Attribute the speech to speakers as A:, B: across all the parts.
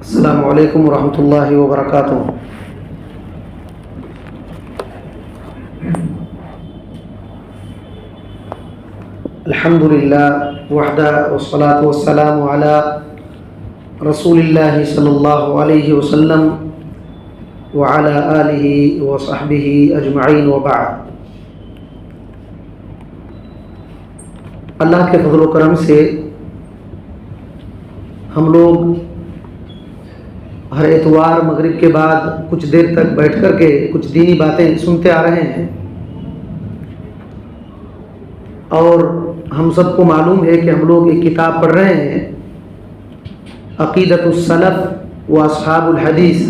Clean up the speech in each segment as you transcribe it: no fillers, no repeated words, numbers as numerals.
A: السلام علیکم ورحمۃ اللہ وبرکاتہ۔ الحمد للہ وحدہ والصلاة والسلام علی رسول اللہ صلی اللہ علیہ وسلم وعلی آلہ وصحبہ اجمعین وبعد۔ اللہ کے فضل و کرم سے ہم لوگ ہر اتوار مغرب کے بعد کچھ دیر تک بیٹھ کر کے کچھ دینی باتیں سنتے آ رہے ہیں، اور ہم سب کو معلوم ہے کہ ہم لوگ ایک کتاب پڑھ رہے ہیں، عقیدۃ السلف و اصحاب الحدیث،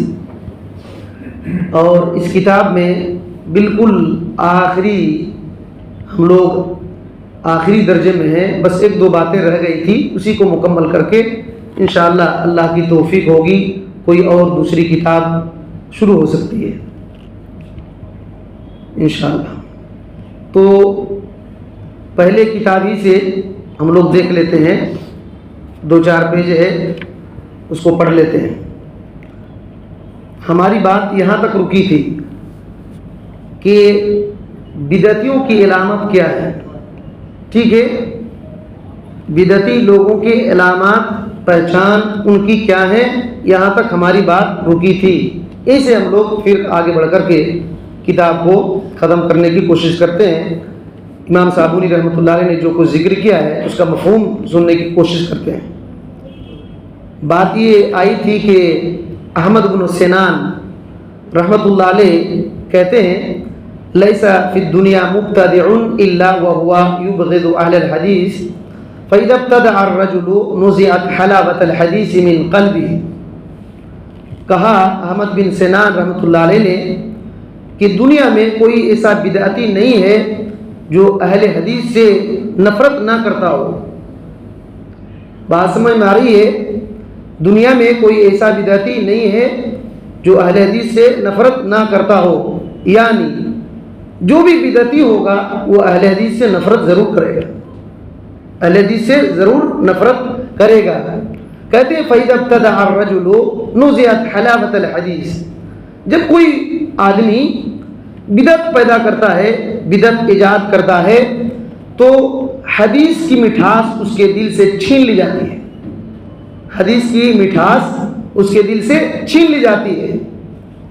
A: اور اس کتاب میں بالکل ہم لوگ آخری درجے میں ہیں، بس ایک دو باتیں رہ گئی تھی، اسی کو مکمل کر کے انشاءاللہ اللہ کی توفیق ہوگی کوئی اور دوسری کتاب شروع ہو سکتی ہے انشاءاللہ۔ تو پہلے کتاب ہی سے ہم لوگ دیکھ لیتے ہیں، 2-4 پیج ہے، اس کو پڑھ لیتے ہیں۔ ہماری بات یہاں تک رکی تھی کہ بدعتیوں کی علامت کیا ہے، ٹھیک ہے؟ بدعتی لوگوں کے علامات، پہچان ان کی کیا ہے، یہاں تک ہماری بات رکی تھی۔ ایسے ہم لوگ پھر آگے بڑھ کر کے کتاب کو ختم کرنے کی کوشش کرتے ہیں۔ امام صابونی رحمۃ اللہ علیہ نے جو کچھ ذکر کیا ہے اس کا مفہوم سننے کی کوشش کرتے ہیں۔ بات یہ آئی تھی کہ احمد بن سنان رحمۃ اللہ علیہ کہتے ہیں، لیس فی الدنیا مبتدع الا وهو یبغض اہل الحدیث فاذا ابتدع الرجل نزعت حلاوۃ الحدیث من قلبه۔ کہا احمد بن سنان رحمۃ اللہ علیہ نے کہ دنیا میں کوئی ایسا بدعتی نہیں ہے جو اہل حدیث سے نفرت نہ کرتا ہو۔ بات سمجھ میں آ رہی ہے؟ دنیا میں کوئی ایسا بدعتی نہیں ہے جو اہل حدیث سے نفرت نہ کرتا ہو، یعنی جو بھی بدعتی ہوگا وہ اہل حدیث سے نفرت ضرور کرے گا، اہل حدیث سے ضرور نفرت کرے گا۔ کہتے ہیں فَإِذَا ابْتَدَعَ الرَّجُلُ نُزِعَتْ حَلَاوَةَ الْحَدِيثِ۔ جب کوئی آدمی بدعت پیدا کرتا ہے، بدعت ایجاد کرتا ہے، تو حدیث کی مٹھاس اس کے دل سے چھین لی جاتی ہے، حدیث کی مٹھاس اس کے دل سے چھین لی جاتی ہے۔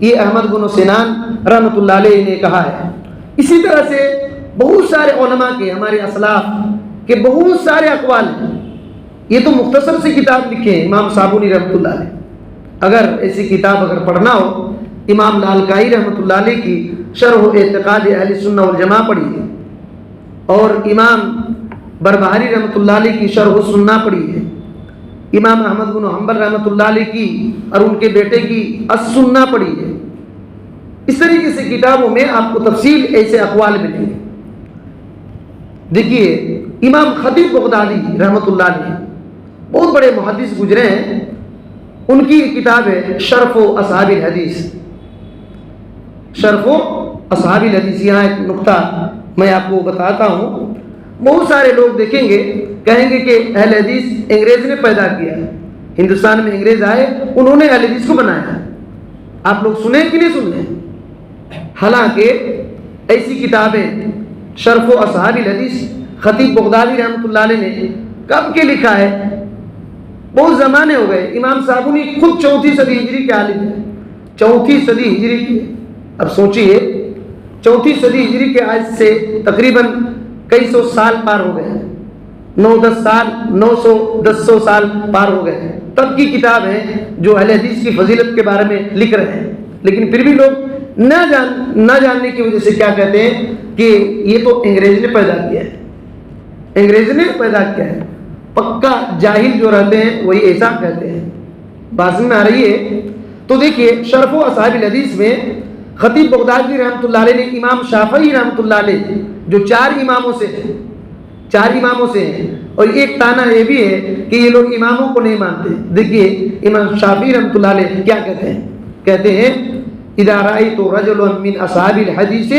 A: یہ احمد بن سنان رحمۃ اللہ علیہ نے کہا ہے۔ اسی طرح سے بہت سارے علماء کے، ہمارے اسلاف کے بہت سارے اقوال ہیں۔ یہ تو مختصر سی کتاب لکھے ہیں امام صابونی رحمۃ اللہ علیہ۔ اگر ایسی کتاب پڑھنا ہو، امام لالکائی رحمۃ اللہ علیہ کی شرح اعتقاد اہل سنہ والجماعہ پڑھی ہے، اور امام بربہاری رحمۃ اللہ علیہ کی شرح السنہ پڑھی ہے، امام احمد بن حنبل رحمۃ اللہ علیہ کی اور ان کے بیٹے کی السنہ پڑھی ہے۔ اس طریقے سے کتابوں میں آپ کو تفصیل ایسے اقوال ملیں گے۔ دیکھیے امام خطیب بغدادی رحمۃ اللہ علیہ بہت بڑے محدث گزرے ہیں، ان کی کتاب ہے شرف و اصحاب الحدیث، شرف و اصحاب الحدیث۔ یہاں ایک نقطہ میں آپ کو بتاتا ہوں، بہت سارے لوگ دیکھیں گے کہیں گے کہ اہل حدیث انگریز نے پیدا کیا ہے، ہندوستان میں انگریز آئے، انہوں نے اہل حدیث کو بنایا۔ آپ لوگ سنیں کہ نہیں سنیں؟ حالانکہ ایسی کتابیں شرف و اصحاب الحدیث خطیب بغدادی رحمۃ اللہ علیہ نے کب کے لکھا ہے؟ بہت زمانے ہو گئے۔ امام صابونی خود 4 صدی ہجری کے عالم ہیں، 4 صدی ہجری کے۔ اب سوچئے 4 صدی ہجری کے آج سے تقریباً کئی سو سال پار ہو گئے ہیں، 9-10 سال، 900 سال پار ہو گئے ہیں، تب کی کتاب ہے جو اہل حدیث کی فضیلت کے بارے میں لکھ رہے ہیں۔ لیکن پھر بھی لوگ نہ جاننے کی وجہ سے کیا کہتے ہیں کہ یہ تو انگریز نے پیدا کیا ہے، انگریز نے پیدا کیا ہے۔ پکا جاہل جو رہتے ہیں وہی ایسا کہتے ہیں۔ بات میں آ رہی ہے؟ تو دیکھیے شرف و اصحاب الحدیث میں خطیب بغدادی رحمۃ اللہ علیہ نے امام شافعی رحمۃ اللہ علیہ جو 4 اماموں سے ہیں، اور ایک تانا یہ بھی ہے کہ یہ لوگ اماموں کو نہیں مانتے۔ دیکھیے امام شافعی رحمۃ اللہ علیہ کیا کہتے ہیں؟ کہتے ہیں اذا رأيت رجلا من اصحاب الحديث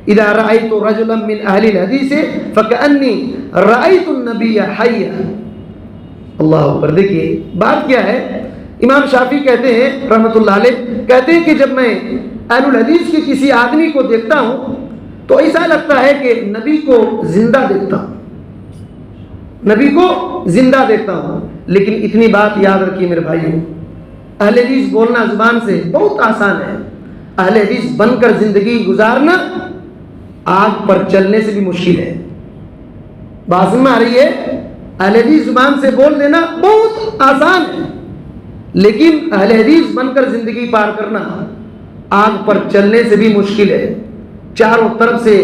A: اذا رأيت رجلا من اهل الحديث فكأني رأيت النبي حيا۔ اللہ اکبر۔ دیکھیے بات کیا ہے امام شافعی کہتے ہیں رحمۃ اللہ علیہ، کہتے ہیں کہ جب میں اہل الحدیث کے کسی آدمی کو دیکھتا ہوں تو ایسا لگتا ہے کہ نبی کو زندہ دیکھتا ہوں، نبی کو زندہ دیکھتا ہوں۔ لیکن اتنی بات یاد رکھیے میرے بھائیوں، اہل حدیث بولنا زبان سے بہت آسان ہے، اہل حدیث بن کر زندگی گزارنا آگ پر چلنے سے بھی مشکل ہے۔ بات سمجھ میں آ رہی ہے؟ اہل حدیث زبان سے بول دینا بہت آسان ہے، لیکن اہل حدیث بن کر زندگی پار کرنا آگ پر چلنے سے بھی مشکل ہے۔ چاروں طرف سے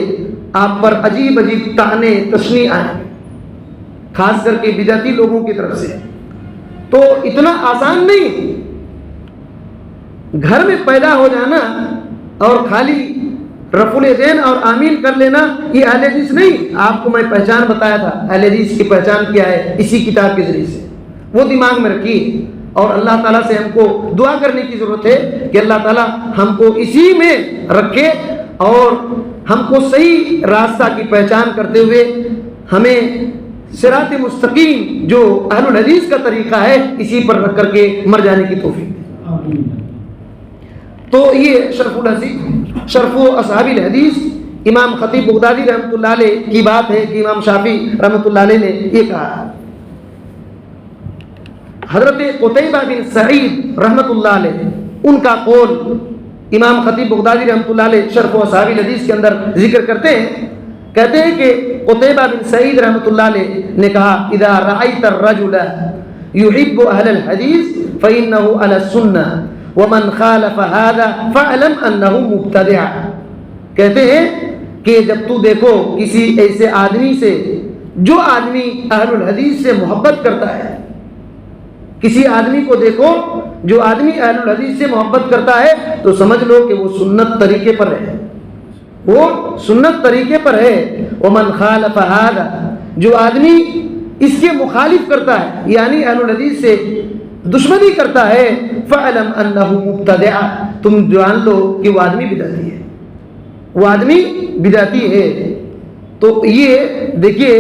A: آپ پر عجیب عجیب طعنے تشنیع آئیں، خاص کر کے بدعتی لوگوں کی طرف سے، تو اتنا آسان نہیں۔ گھر میں پیدا ہو جانا اور خالی رفع الیدین اور آمین کر لینا یہ اہل حدیث نہیں۔ آپ کو میں پہچان بتایا تھا، اہل حدیث کی پہچان کیا ہے، اسی کتاب کے ذریعے سے، وہ دماغ میں رکھیے۔ اور اللہ تعالیٰ سے ہم کو دعا کرنے کی ضرورت ہے کہ اللہ تعالیٰ ہم کو اسی میں رکھے اور ہم کو صحیح راستہ کی پہچان کرتے ہوئے ہمیں صراط مستقیم جو اہل الحدیث کا طریقہ ہے اسی پر رکھ کر کے مر جانے کی توفیق دے۔ تو یہ شرف و اصحاب الحدیث امام خطیب بغدادی رحمۃ اللہ علیہ کی بات ہے کہ امام شافعی رحمۃ اللہ علیہ نے یہ کہا۔ حضرت قتیبہ بن سعید رحمۃ اللہ علیہ ان کا قول امام خطیب بغدادی رحمۃ اللہ علیہ شرف و اصحاب الحدیث کے اندر ذکر کرتے ہیں، کہتے ہیں کہ قتیبہ بن سعید رحمۃ اللہ علیہ نے کہا اذا رأيت الرجل يحب اهل الحديث فإنه على السنة ومن خالف هذا فاعلم انه مبتدع۔ کہتے ہیں کہ جب تو دیکھو کسی ایسے آدمی سے جو آدمی اہل الحدیث سے محبت کرتا ہے، کسی آدمی کو دیکھو جو آدمی اہل الحدیث سے محبت کرتا ہے تو سمجھ لو کہ وہ سنت طریقے پر ہے، وہ سنت طریقے پر ہے۔ ومن خالف هذا، جو آدمی اس کے مخالف کرتا ہے یعنی اہل الحدیث سے دشمنی کرتا ہے، فعلم انہ مبتدع، تم جان لو کہ وہ آدمی بدعتی ہے، وہ آدمی بدعتی ہے۔ تو یہ دیکھیے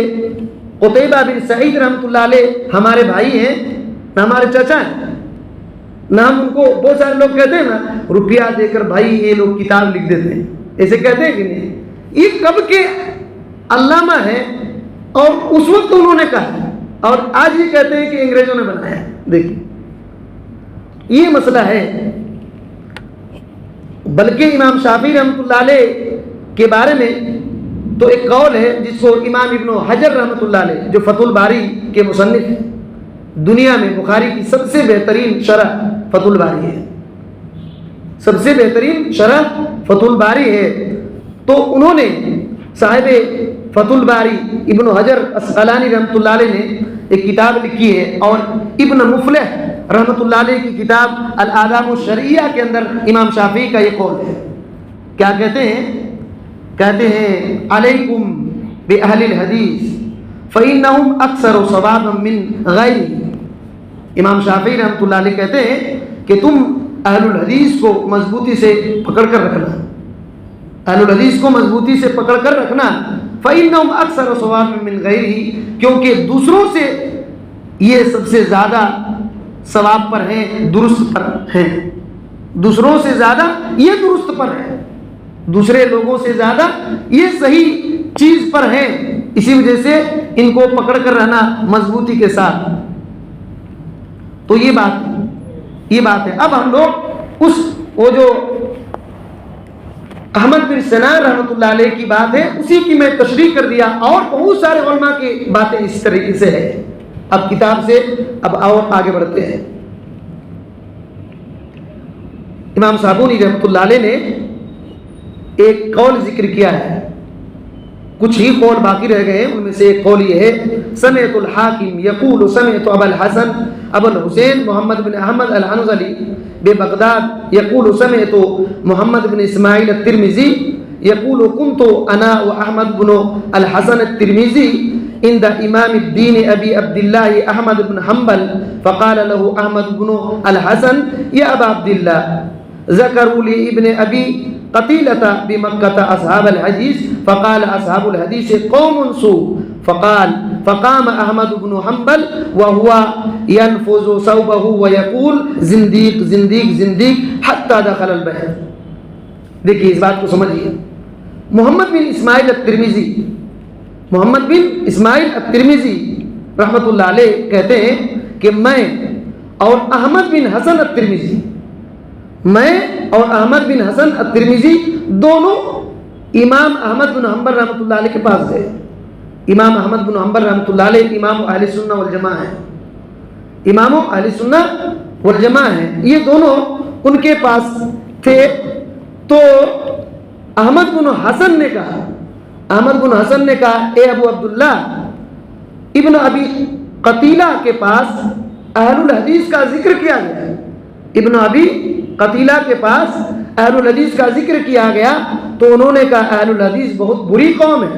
A: قتیبہ بن سعید رحمۃ اللہ علیہ ہمارے بھائی ہیں، نہ ہمارے چچا ہیں، نہ ہم ان کو، بہت سارے لوگ کہتے ہیں نا روپیہ دے کر بھائی یہ لوگ کتاب لکھ دیتے ہیں، ایسے کہتے ہیں کہ نہیں؟ یہ کب کے علامہ ہیں اور اس وقت انہوں نے کہا اور آج یہ کہتے ہیں کہ انگریزوں نے بنایا ہے۔ دیکھیے یہ مسئلہ ہے۔ بلکہ امام شافعی رحمۃ اللہ علیہ کے بارے میں تو ایک قول ہے جس کو امام ابن حجر رحمۃ اللہ علیہ جو فتح الباری کے مصنف ہیں، دنیا میں بخاری کی سب سے بہترین شرح فتح الباری ہے، سب سے بہترین شرح فتح الباری ہے، تو انہوں نے صاحب فتح الباری ابن حجر اسقلانی رحمۃ اللہ علیہ نے ایک کتاب لکھی ہے، اور ابن مفلح رحمۃ اللہ علیہ کی کتاب الآداب الشرعیہ کے اندر امام شافعی کا یہ قول ہے۔ کیا کہتے ہیں؟ کہتے ہیں علیکم بأہل الحدیث فإنہم اکثر ثوابا من غیرہم۔ امام شافعی رحمۃ اللہ علیہ کہتے ہیں کہ تم اہل الحدیث کو مضبوطی سے پکڑ کر رکھنا، اہل الحدیث کو مضبوطی سے پکڑ کر رکھنا، فإنہم اکثر ثوابا من غیرہ، کیونکہ دوسروں سے یہ سب سے زیادہ ثواب پر ہیں، درست پر ہیں، دوسروں سے زیادہ یہ درست پر ہے، دوسرے لوگوں سے زیادہ یہ صحیح چیز پر ہیں، اسی وجہ سے ان کو پکڑ کر رہنا مضبوطی کے ساتھ۔ تو یہ بات ہے۔ اب ہم لوگ وہ جو احمد بن سنان رحمۃ اللہ علیہ کی بات ہے اسی کی میں تشریح کر دیا، اور بہت سارے علماء کی باتیں اس طریقے سے ہے۔ اب کتاب سے اب اور آگے بڑھتے ہیں۔ امام صابونی رحمۃ اللہ علیہ نے ایک قول ذکر کیا ہے، کچھ ہی قول باقی رہ گئے ہیں، ان میں سے ایک قول یہ ہے، سمعت الحاکم یقول سمعت ابا الحسن ابو الحسین محمد بن احمد الحنظلی ببغداد یقول سمعت محمد بن اسماعیل الترمذی یقول كنت انا واحمد بن الحسن الترمذی عند امام الدین ابی عبد اللہ احمد بن حنبل فقال له احمد بن الحسن یا ابا عبد اللہ ذکروا لابن ابی قتیلة بمکة اصحاب الحدیث فقال اصحاب الحدیث قوم سوء فقال فقام احمد بن حنبل وهو ينفذ ثوبه ويقول زنديق زنديق زنديق حتى دخل البيت. دیکھیے اس بات کو سمجھیے. محمد بن اسماعیل الترمذی رحمۃ اللہ علیہ کہتے ہیں کہ میں اور احمد بن حسن الترمذی دونوں امام احمد بن حنبل رحمۃ اللہ علیہ کے پاس گئے. امام احمد بن حنبل رحمۃ اللہ علیہ امام اہل سنہ والجماعہ ہیں. امام اہل سنہ والجماعہ ہیں. یہ دونوں ان کے پاس تھے. تو احمد بن حسن نے کہا اے ابو عبداللہ, ابن ابی قتیلہ کے پاس اہل الحدیث کا ذکر کیا گیا. ابن ابی قتیلہ کے پاس اہل الحدیث کا ذکر کیا گیا تو انہوں نے کہا اہل الحدیث بہت بری قوم ہے.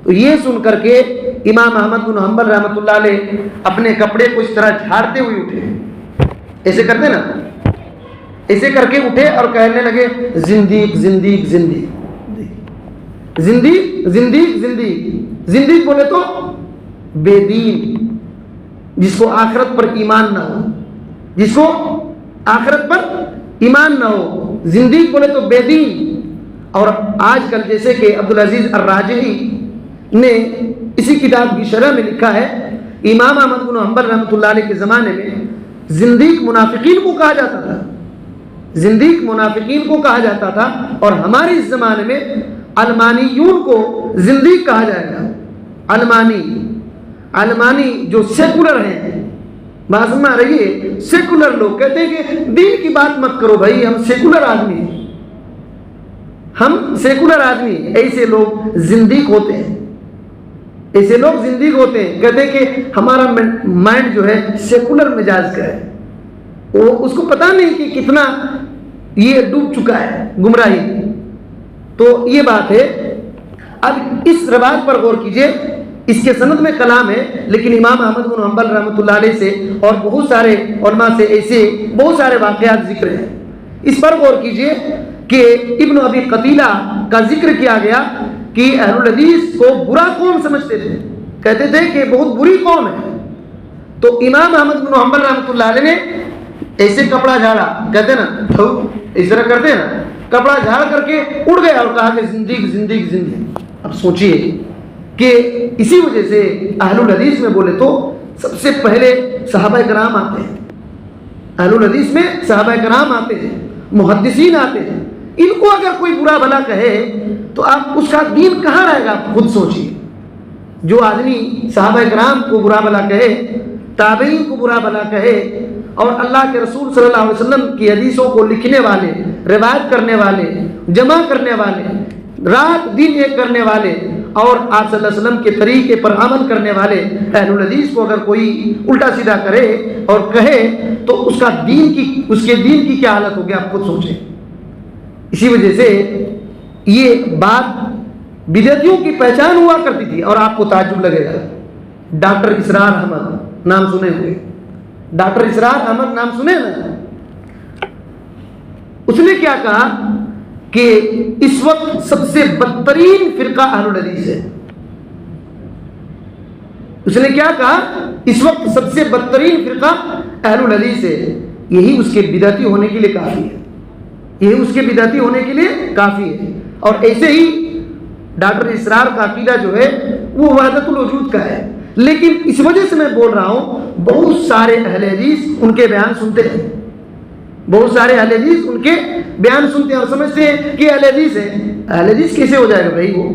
A: تو یہ سن کر کے امام احمد بن حنبل رحمۃ اللہ علیہ اپنے کپڑے کو اس طرح جھاڑتے ہوئے اٹھے, ایسے کرتے نا, ایسے کر کے اٹھے اور کہنے لگے زندیق زندیق زندیق زندیق زندیق زندیق. زندیق بولے تو بے دین, جس کو آخرت پر ایمان نہ ہو, جس کو آخرت پر ایمان نہ ہو. زندیق بولے تو بے دین. اور آج کل جیسے کہ عبدالعزیز الراجحی نے اسی کتاب کی شرح میں لکھا ہے, امام احمد بن حنبل رحمۃ اللہ علیہ کے زمانے میں زندیق منافقین کو کہا جاتا تھا, زندیق منافقین کو کہا جاتا تھا. اور ہمارے اس زمانے میں علمانیون کو زندیق کہا جائے گا. علمانی جو سیکولر ہیں, بات سمجھ رہی ہے, سیکولر لوگ کہتے ہیں کہ دین کی بات مت کرو بھائی, ہم سیکولر آدمی ہیں, ایسے لوگ زندیق ہوتے ہیں. کہتے ہیں کہ ہمارا مائنڈ جو ہے سیکولر مزاج کا ہے. وہ اس کو پتا نہیں کہ کتنا یہ ڈوب چکا ہے گمراہی. تو یہ بات ہے. اب اس روایت پر غور کیجئے, اس کے سند میں کلام ہے, لیکن امام احمد بن حنبل رحمۃ اللہ علیہ سے اور بہت سارے علماء سے ایسے بہت سارے واقعات ذکر ہیں. اس پر غور کیجئے کہ ابن ابی قتیلہ کا ذکر کیا گیا کہ اہل الحدیث کو برا قوم سمجھتے تھے, کہتے تھے کہ بہت بری قوم ہے. تو امام احمد بن حنبل رحمۃ اللہ علیہ نے ایسے کپڑا جھاڑا, کہتے نا اس طرح کرتے نا, کپڑا جھاڑ کر کے اڑ گیا اور کہا کہ زندیق زندیق زندیق. اب سوچئے کہ اسی وجہ سے اہل الحدیث میں بولے تو سب سے پہلے صحابہ کرام آتے ہیں. اہل الحدیث میں صحابہ کرام آتے ہیں, محدثین آتے ہیں. ان کو اگر کوئی برا بھلا کہے تو آپ اس کا دین کہاں رہے گا, آپ خود سوچئے. جو آدمی صحابہ کرام کو برا بھلا کہے, تابعین کو برا بھلا کہے, اور اللہ کے رسول صلی اللہ علیہ وسلم کی حدیثوں کو لکھنے والے, روایت کرنے والے, جمع کرنے والے, رات دن ایک کرنے والے, اور آپ صلی اللہ علیہ وسلم کے طریقے پر عمل کرنے والے اہل الحدیث کو اگر کوئی الٹا سیدھا کرے اور کہے تو اس کے دین کی کیا حالت ہوگی, آپ خود سوچیں. اسی وجہ سے یہ بات بدعتیوں کی پہچان ہوا کرتی تھی. اور آپ کو تعجب لگے گا, ڈاکٹر اسرار احمد نام سنے ہوئے, ڈاکٹر اسرار احمد نام سنے نا, اس نے کیا کہا کہ اس وقت سب سے بدترین فرقہ اہل الحدیث ہے. اس نے کیا کہا, اس وقت سب سے بدترین فرقہ اہل الحدیث ہے. یہی اس کے بدعتی ہونے کے لیے کافی ہے, اور ایسے ہی ڈاکٹر اسرار کا عقیدہ جو ہے وہ وحدت الوجود کا ہے. لیکن اس وجہ سے میں بول رہا ہوں, بہت سارے اہل حدیث ان کے بیان سنتے ہیں, اور سمجھتے ہیں کہ اہل حدیث ہے. اہل حدیث کیسے ہو جائے گا بھائی؟ وہ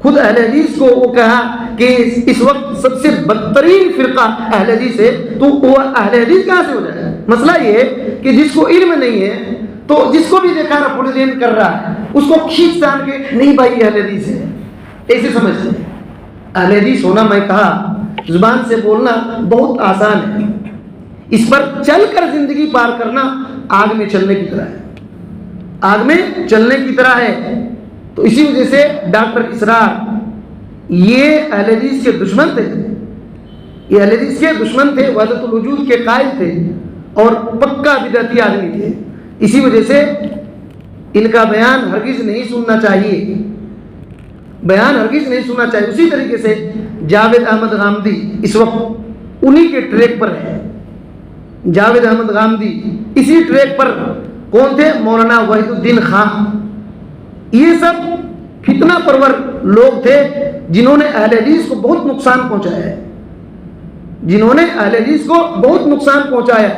A: خود اہل حدیث کو وہ کہا کہ اس وقت سب سے بدترین فرقہ اہل حدیث ہے, تو وہ اہل حدیث کہاں سے ہو جائے گا؟ مسئلہ یہ ہے کہ جس کو علم نہیں ہے تو جس کو بھی دیکھا نا پولیسین کر رہا ہے اس کو کھینچ تان کے نہیں بھائی اہل حدیث ہے, ایسے سمجھتے ہیں. اہل حدیث ہونا, میں کہا زبان سے بولنا بہت آسان ہے, اس پر چل کر زندگی پار کرنا آگ میں چلنے کی طرح ہے. تو اسی وجہ سے ڈاکٹر اسرار یہ اہل حدیث کے دشمن تھے, وحدت الوجود کے قائل تھے اور پکا بدعتی آدمی تھے. اسی وجہ سے ان کا بیان ہرگز نہیں سننا چاہیے. بیان ہرگز نہیں سننا چاہیے. اسی طریقے سے جاوید احمد غامدی اس وقت انہی کے ٹریک پر ہے. جاوید احمد غامدی اسی ٹریک پر کون تھے؟ مولانا وحید الدین خان. یہ سب فتنہ پرور لوگ تھے جنہوں نے اہل حدیث کو بہت نقصان پہنچایا ہے، جنہوں نے اہل حدیث کو بہت نقصان پہنچایا ہے.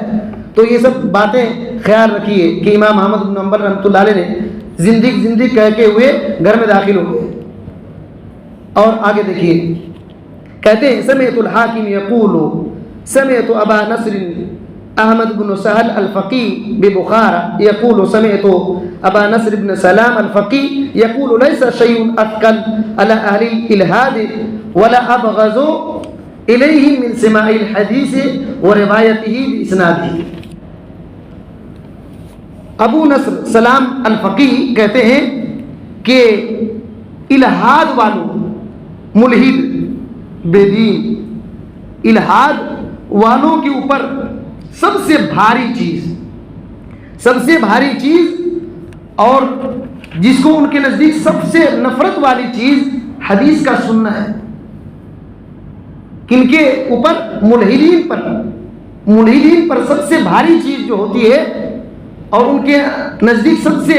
A: تو یہ سب باتیں خیال رکھیے کہ امام احمد بن حنبل رحمۃ اللہ علیہ نے زندگی کہہ کے ہوئے گھر میں داخل ہو گئے. اور آگے دیکھیے کہتے ہیں سمعت الحاکم یقول سمعت ابا نصر احمد بن سہل الفقی ببخارا یقول سمعت ابا نصر بن سلام الفقی یقول لیس شیء اثقل علی اہل الالحاد ولا ابغض الیہم من سماع الحدیث وروایتہ باسنادہ. ابو نصر سلام الفقی کہتے ہیں کہ الحاد والوں، ملحد، بے دین، الحاد والوں کے اوپر سب سے بھاری چیز اور جس کو ان کے نزدیک سب سے نفرت والی چیز حدیث کا سننا ہے. کن کے اوپر؟ ملحدین پر سب سے بھاری چیز جو ہوتی ہے اور ان کے نزدیک سب سے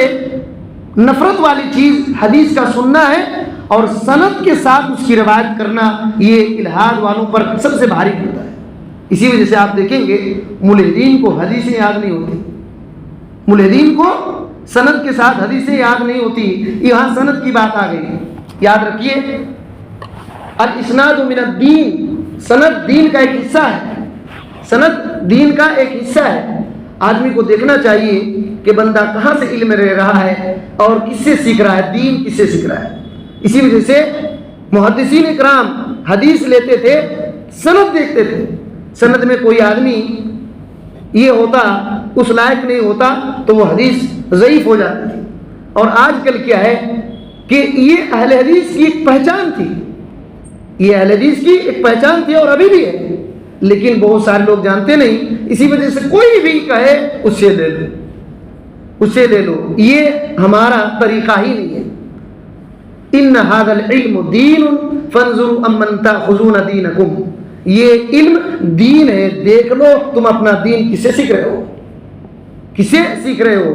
A: نفرت والی چیز حدیث کا سننا ہے اور سند کے ساتھ اس کی روایت کرنا یہ الحاد والوں پر سب سے بھاری ہوتا ہے. اسی وجہ سے آپ دیکھیں گے ملحدین کو حدیثیں یاد نہیں ہوتی، ملحدین کو سند کے ساتھ حدیثیں یاد نہیں ہوتی. یہاں سند کی بات آ گئی، یاد رکھیے الاسناد من الدین، سند دین کا ایک حصہ ہے، سند دین کا ایک حصہ ہے. آدمی کو دیکھنا چاہیے کہ بندہ کہاں سے علم لے رہا ہے اور کس سے سیکھ رہا ہے، دین کس سے سیکھ رہا ہے. اسی وجہ سے محدثین اکرام حدیث لیتے تھے، سند دیکھتے تھے. سند میں کوئی آدمی یہ ہوتا اس لائق نہیں ہوتا تو وہ حدیث ضعیف ہو جاتی تھی. اور آج کل کیا ہے کہ یہ اہل حدیث کی ایک پہچان تھی، یہ اہل حدیث کی ایک پہچان تھی اور ابھی بھی ہے، لیکن بہت سارے لوگ جانتے نہیں. اسی وجہ سے کوئی بھی کہے اس سے لے لو، اس سے لے لو. یہ ہمارا طریقہ ہی نہیں ہے. ان ھذا العلم دین فانظروا امن تاخذون دینکم، یہ علم دین ہے، دیکھ لو تم اپنا دین کس سے سیکھ رہے ہو، کس سے سیکھ رہے ہو.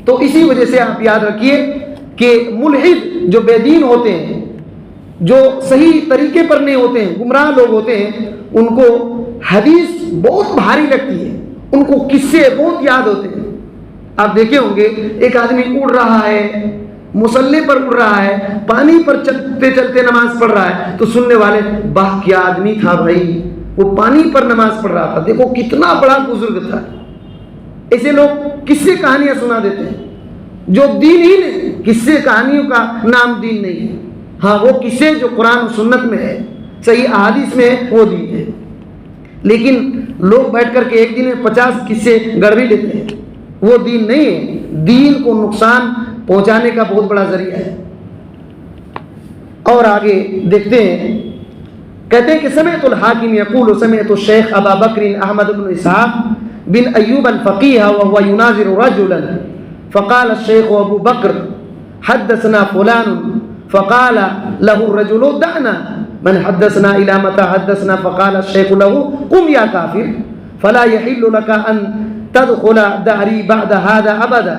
A: تو اسی وجہ سے آپ یاد رکھیے کہ ملحد جو بے دین ہوتے ہیں، جو صحیح طریقے پر نہیں ہوتے ہیں، گمراہ لوگ ہوتے ہیں، ان کو حدیث بہت بھاری لگتی ہے، ان کو قصے بہت یاد ہوتے ہیں. آپ دیکھے ہوں گے ایک آدمی اڑ رہا ہے، مصلی پر اڑ رہا ہے، پانی پر چلتے چلتے نماز پڑھ رہا ہے، تو سننے والے واہ کیا آدمی تھا بھائی، وہ پانی پر نماز پڑھ رہا تھا، دیکھو کتنا بڑا بزرگ تھا. ایسے لوگ قصے کہانیاں سنا دیتے ہیں جو دین ہی نہیں. قصے کہانیوں کا نام دین نہیں ہے. ہاں وہ قصے جو قرآن و سنت میں ہے، صحیح احادیث میں ہے، وہ دین ہے. لیکن لوگ بیٹھ کر کے ایک دن میں 50 قصے گڑھ بھی لیتے ہیں، وہ دین نہیں ہے. دین کو نقصان پہنچانے کا بہت بڑا ذریعہ ہے. اور آگے دیکھتے ہیں، کہتے ہیں کہ سمعت الحاکم یقول سمعت الشیخ ابا بکر احمد بن اسحاق بن ایوب الفقیہ وهو يناظر رجلا فقال الشیخ ابو بکر حدثنا فلان فقال له الرجل دعنا من حدثنا الى متى حدثنا فقال الشيخ له قم يا كافر فلا يحل لك ان تدخل داري بعد هذا ابدا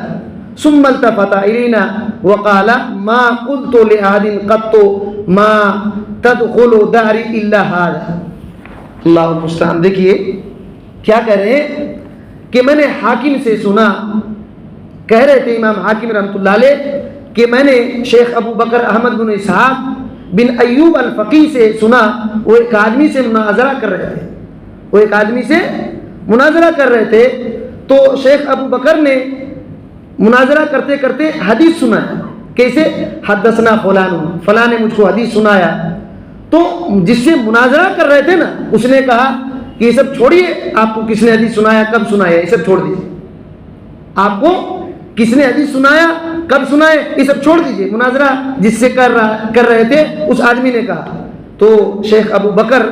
A: ثم التفت الينا وقال ما قلت لاحد قط ما تدخل داري الا هذا. اللہ المستعان. دیکھیے کیا کہہ رہے ہیں کہ میں نے حاکم سے سنا، کہہ رہے تھے امام حاکم رحمۃ اللہ علیہ کہ میں نے شیخ ابو بکر احمد بن اسحاق بن ایوب الفقی سے سنا، وہ ایک آدمی سے مناظرہ کر رہے تھے، وہ ایک آدمی سے مناظرہ کر رہے تھے. تو شیخ ابو بکر نے مناظرہ کرتے کرتے حدیث سنایا. کیسے؟ حدثنا فلان، فلاں نے مجھ کو حدیث سنایا. تو جس سے مناظرہ کر رہے تھے نا، اس نے کہا کہ یہ سب چھوڑیے، آپ کو کس نے حدیث سنایا، کب سنایا، یہ سب چھوڑ دیجیے. آپ کو کس نے حدیث سنایا، کب سنائے، یہ سب چھوڑ دیجیے. مناظرہ جس سے کر رہے تھے اس آدمی نے کہا. تو شیخ ابو بکر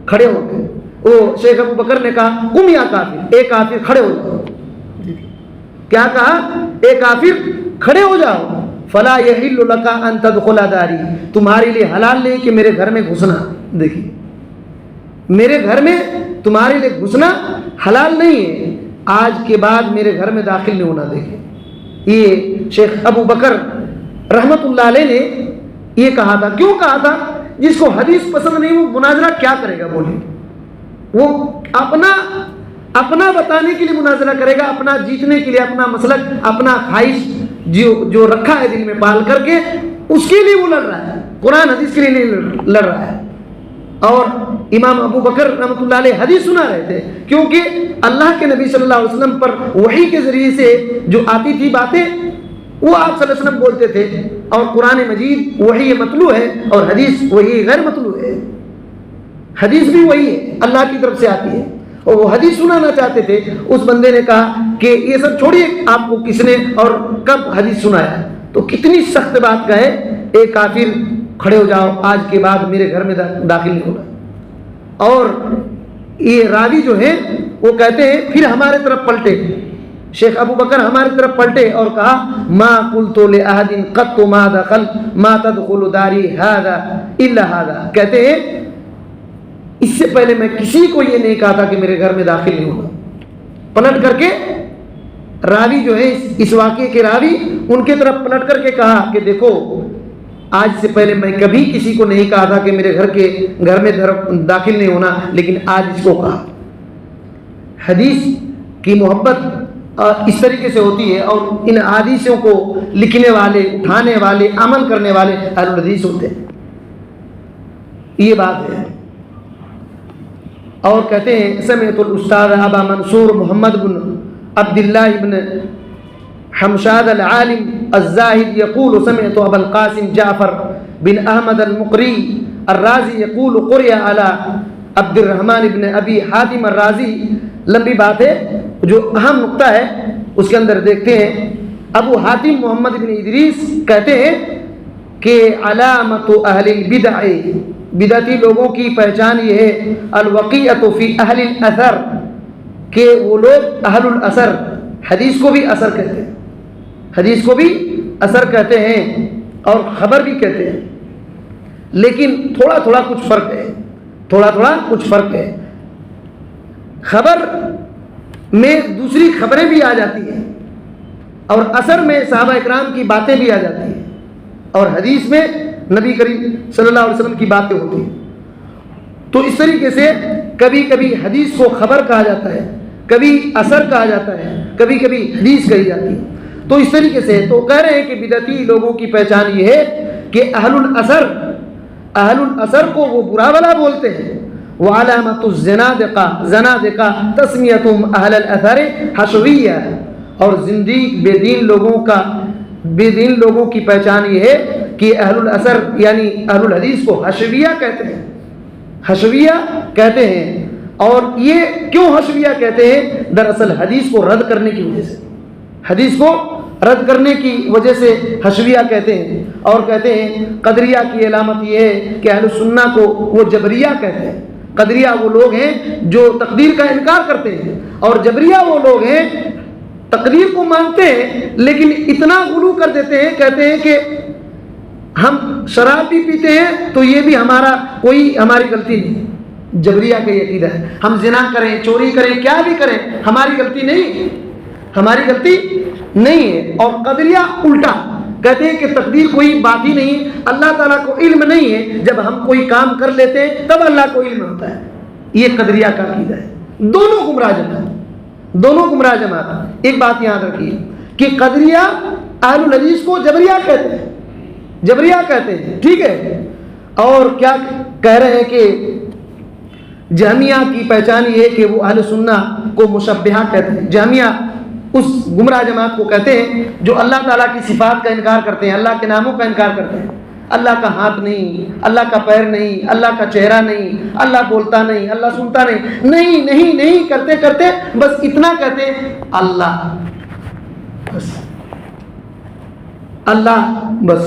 A: کھڑے ہو گئے. وہ شیخ ابو بکر نے کہا قم یا کافر، اے کافر کھڑے ہو جاؤ. کیا کہا؟ اے کافر کھڑے ہو جاؤ. فلا یحل لک ان تدخل داری، تمہارے لیے حلال نہیں کہ میرے گھر میں گھسنا. دیکھیے میرے گھر میں تمہارے لیے گھسنا حلال نہیں ہے، آج کے بعد میرے گھر میں داخل نہیں ہونا. دیکھیں یہ شیخ ابو بکر رحمت اللہ علیہ نے یہ کہا تھا. کیوں کہا تھا؟ جس کو حدیث پسند نہیں وہ مناظرہ کیا کرے گا؟ بولیے. وہ اپنا بتانے کے لیے مناظرہ کرے گا، اپنا جیتنے کے لیے، اپنا مسلک، اپنا خواہش جو رکھا ہے دل میں پال کر کے اس کے لیے وہ لڑ رہا ہے، قرآن حدیث کے لیے نہیں لڑ رہا ہے. اور امام ابو بکر رحمۃ اللہ علیہ حدیث سنا رہے تھے، کیونکہ اللہ کے نبی صلی اللہ علیہ وسلم پر وحی کے ذریعے سے جو آتی تھی باتیں وہ آپ صلی اللہ علیہ وسلم بولتے تھے. اور قرآن مجید وحی مطلوع ہے اور حدیث وحی غیر مطلوع ہے. حدیث بھی وہی ہے، اللہ کی طرف سے آتی ہے، اور وہ حدیث سنانا چاہتے تھے. اس بندے نے کہا کہ یہ سب چھوڑیے، آپ کو کس نے اور کب حدیث سنایا؟ تو کتنی سخت بات کہے، اے کافر کھڑے ہو جاؤ، آج کے بعد میرے گھر میں داخل نہیں ہونا. اور یہ راوی جو ہیں وہ کہتے ہیں پھر ہمارے طرف پلٹے، شیخ ابو بکر ہماری طرف پلٹے اور کہا ما قلت لأحد قط ما تدخل داری هذا الا هذا. کہتے ہیں اس سے پہلے میں کسی کو یہ نہیں کہا تھا کہ میرے گھر میں داخل نہیں ہوگا. پلٹ کر کے راوی جو ہے اس واقعے کے راوی ان کے طرف پلٹ کر کے کہا کہ دیکھو آج سے پہلے میں کبھی کسی کو نہیں کہا تھا کہ میرے گھر میں داخل نہیں ہونا، لیکن آج اس کو کہا. حدیث کی محبت اس طریقے سے ہوتی ہے، اور ان حدیثوں کو لکھنے والے، اٹھانے والے، عمل کرنے والے اہل الحدیث ہوتے ہیں. یہ بات ہے. اور کہتے ہیں سمعت الاستاذ ابا منصور محمد بن عبداللہ بن حمشاد العالم الزاہد یقول سمعت ابا القاسم جعفر بن احمد المقری الرازی یقول قرئ علی عبد الرحمن بن ابی حاتم الرازی. لمبی بات ہے، جو اہم نقطہ ہے اس کے اندر دیکھتے ہیں. ابو حاتم محمد بن ادریس کہتے ہیں کہ علامت اہل البدع، بدعتی لوگوں کی پہچان یہ ہے، الوقیعۃ فی اہل الاثر، کہ وہ لوگ اہل الاثر، حدیث کو بھی اثر کہتے ہیں، حدیث کو بھی اثر کہتے ہیں اور خبر بھی کہتے ہیں. لیکن تھوڑا تھوڑا کچھ فرق ہے، تھوڑا تھوڑا کچھ فرق ہے. خبر میں دوسری خبریں بھی آ جاتی ہیں، اور اثر میں صحابہ اکرام کی باتیں بھی آ جاتی ہیں، اور حدیث میں نبی کریم صلی اللہ علیہ وسلم کی باتیں ہوتی ہیں. تو اس طریقے سے کبھی کبھی حدیث کو خبر کہا جاتا ہے، کبھی اثر کہا جاتا ہے، کبھی کبھی حدیث کہی جاتی ہے. تو اس طریقے سے تو کہہ رہے ہیں کہ بدعتی لوگوں کی پہچان یہ ہے کہ اہل الاثر کو وہ برا بلا بولتے ہیں. وعلامت الزنادقہ، زنادقہ تسمیتہم اہل الاثر حشویہ، اور زندیق بے دین لوگوں کی پہچان یہ ہے کہ اہل الاثر یعنی اہل الحدیث کو حشویہ کہتے ہیں، حشویہ کہتے ہیں. اور یہ کیوں حشویہ کہتے ہیں؟ دراصل حدیث کو رد کرنے کی وجہ سے، حدیث کو رد کرنے کی وجہ سے حشویہ کہتے ہیں. اور کہتے ہیں قدریہ کی علامت یہ ہے کہ اہل سنہ کو وہ جبریہ کہتے ہیں. قدریہ وہ لوگ ہیں جو تقدیر کا انکار کرتے ہیں، اور جبریہ وہ لوگ ہیں تقدیر کو مانتے ہیں لیکن اتنا غلو کر دیتے ہیں، کہتے ہیں کہ ہم شراب بھی پیتے ہیں تو یہ بھی ہماری غلطی نہیں. جبریہ کا یہ عقیدہ ہے، ہم زنا کریں، چوری کریں، کیا بھی کریں، ہماری غلطی نہیں، ہماری غلطی نہیں ہے. اور قدریہ الٹا کہتے ہیں کہ تقدیر کوئی بات ہی نہیں، اللہ تعالیٰ کو علم نہیں ہے، جب ہم کوئی کام کر لیتے ہیں تب اللہ کو علم ہوتا ہے. یہ قدریہ کا عقیدہ ہے. دونوں گمراہ جماعت. ایک بات یاد رکھیے کہ قدریہ اہل الحدیث کو جبریہ کہتے ہیں، ٹھیک ہے. اور کیا کہہ رہے ہیں کہ جہمیہ کی پہچان یہ ہے کہ وہ اہل سنہ کو مشبہہ کہتے ہیں. جہمیہ اس گمراہ جماعت کو کہتے ہیں جو اللہ تعالیٰ کی صفات کا انکار کرتے ہیں، اللہ کے ناموں کا انکار کرتے ہیں. اللہ کا ہاتھ نہیں، اللہ کا پیر نہیں، اللہ کا چہرہ نہیں، اللہ بولتا نہیں، اللہ سنتا نہیں کرتے بس اتنا کہتے ہیں اللہ بس.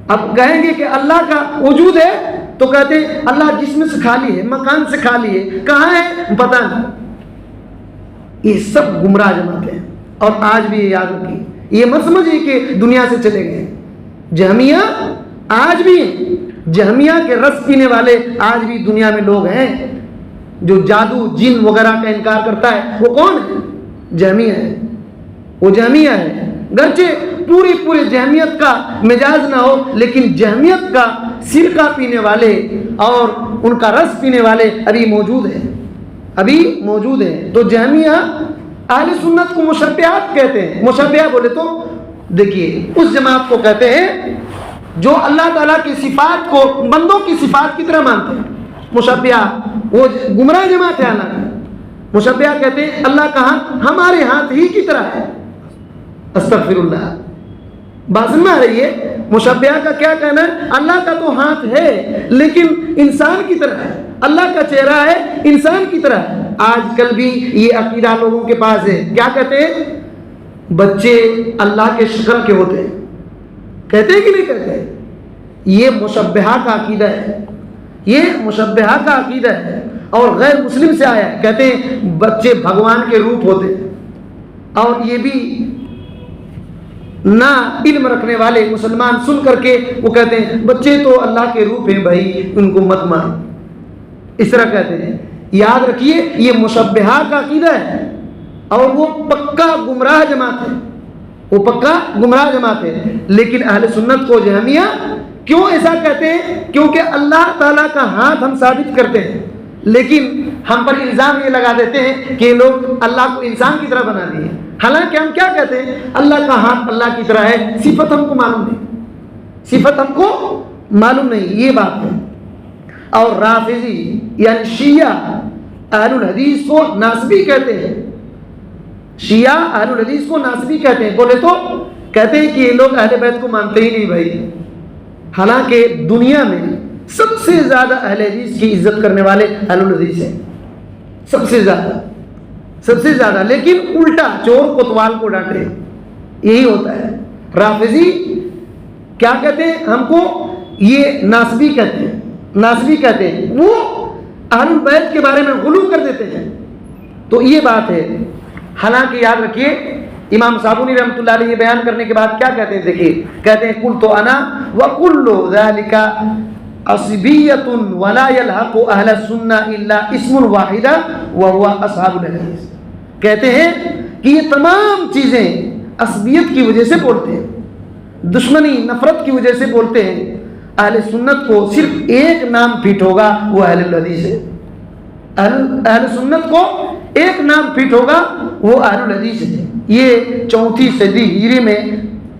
A: اب کہیں گے کہ اللہ کا وجود ہے تو کہتے ہیں اللہ جسم سے خالی ہے، مکان سے خالی ہے، کہاں ہے پتہ نہیں. یہ سب گمراہ جماعتیں ہیں. اور آج بھی یہ یاد رکھیے، یہ مت سمجھیے کہ دنیا سے چلے گئے. جہمیہ آج بھی ہیں، جہمیہ کے رس پینے والے آج بھی دنیا میں لوگ ہیں. جو جادو جن وغیرہ کا انکار کرتا ہے وہ کون ہے؟ جہمیہ ہے. وہ جہمیہ ہے، گرچہ پوری جہمیت کا مزاج نہ ہو، لیکن جہمیت کا سرقہ پینے والے اور ان کا رس پینے والے ابھی موجود ہیں. تو جہمیہ اہل سنت کو مشبہات کہتے ہیں. مشبہ بولے تو دیکھیے اس جماعت کو کہتے ہیں جو اللہ تعالیٰ کی صفات کو بندوں کی صفات کی طرح مانتے ہیں. مشبہ وہ گمراہ جماعت ہے. مشبہ کہتے ہیں اللہ کا ہاتھ ہمارے ہاتھ ہی کی طرح ہے. استغفر اللہ. بات سمجھ میں آ رہی ہے؟ مشبہ کا کیا کہنا ہے؟ اللہ کا تو ہاتھ ہے لیکن انسان کی طرح ہے. اللہ کا چہرہ ہے انسان کی طرح ہے. آج کل بھی یہ عقیدہ لوگوں کے پاس ہے. کیا کہتے ہیں؟ بچے اللہ کے شکل کے ہوتے ہیں. کہتے ہیں کہ نہیں کہتے؟ یہ مشبہہ کا عقیدہ ہے. یہ مشبہہ کا عقیدہ ہے اور غیر مسلم سے آیا ہے. کہتے ہیں بچے بھگوان کے روپ ہوتے ہیں. اور یہ بھی نہ علم رکھنے والے مسلمان سن کر کے وہ کہتے ہیں بچے تو اللہ کے روپ ہیں بھائی ان کو مت مانو. اس طرح کہتے ہیں. یاد رکھیے یہ مشبہہ کا عقیدہ ہے اور وہ پکا گمراہ جماعت ہے. وہ پکا گمراہ جماعت ہے. لیکن اہل سنت کو جہمیہ کیوں ایسا کہتے ہیں؟ کیونکہ اللہ تعالیٰ کا ہاتھ ہم ثابت کرتے ہیں لیکن ہم پر الزام یہ لگا دیتے ہیں کہ لوگ اللہ کو انسان کی طرح بنا دیے. حالانکہ ہم کیا کہتے ہیں؟ اللہ کا ہاتھ اللہ کی طرح ہے، صفت ہم کو معلوم نہیں. یہ بات ہے. اور رافضی یعنی شیعہ اہل الحدیث کو ناسبی کہتے ہیں. شیعہ اہل الحدیث کو ناسبی کہتے ہیں. بولے تو کہتے ہیں کہ یہ لوگ اہل بیت کو مانتے ہی نہیں بھائی. حالانکہ دنیا میں سب سے زیادہ اہل حدیث کی عزت کرنے والے اہل الحدیث ہیں. سب سے زیادہ. لیکن الٹا چور کوتوال کو ڈانٹے. یہی ہوتا ہے. رافضی کیا کہتے ہیں؟ ہم کو یہ ناسبی کہتے ہیں. وہ اہل البیت کے بارے میں غلو کر دیتے ہیں. تو یہ بات ہے. حالانکہ یاد رکھیے امام صابونی رحمۃ اللہ علیہ بیان کرنے کے بعد کیا کہتے ہیں؟ دیکھیے کہتے ہیں قلت انا وکل ذلك عصبیۃ ولا يلحق اہل السنہ الا اسم واحد وهو اصحاب الحدیث. کہتے ہیں کہ یہ تمام چیزیں عصبیت کی وجہ سے بولتے ہیں، دشمنی نفرت کی وجہ سے بولتے ہیں. اہل سنت کو صرف ایک نام فٹ ہوگا وہ اہل الحدیث ہے. اہل سنت کو ایک نام فٹ ہوگا وہ اہل الحدیث ہے. یہ 4 صدی ہجری میں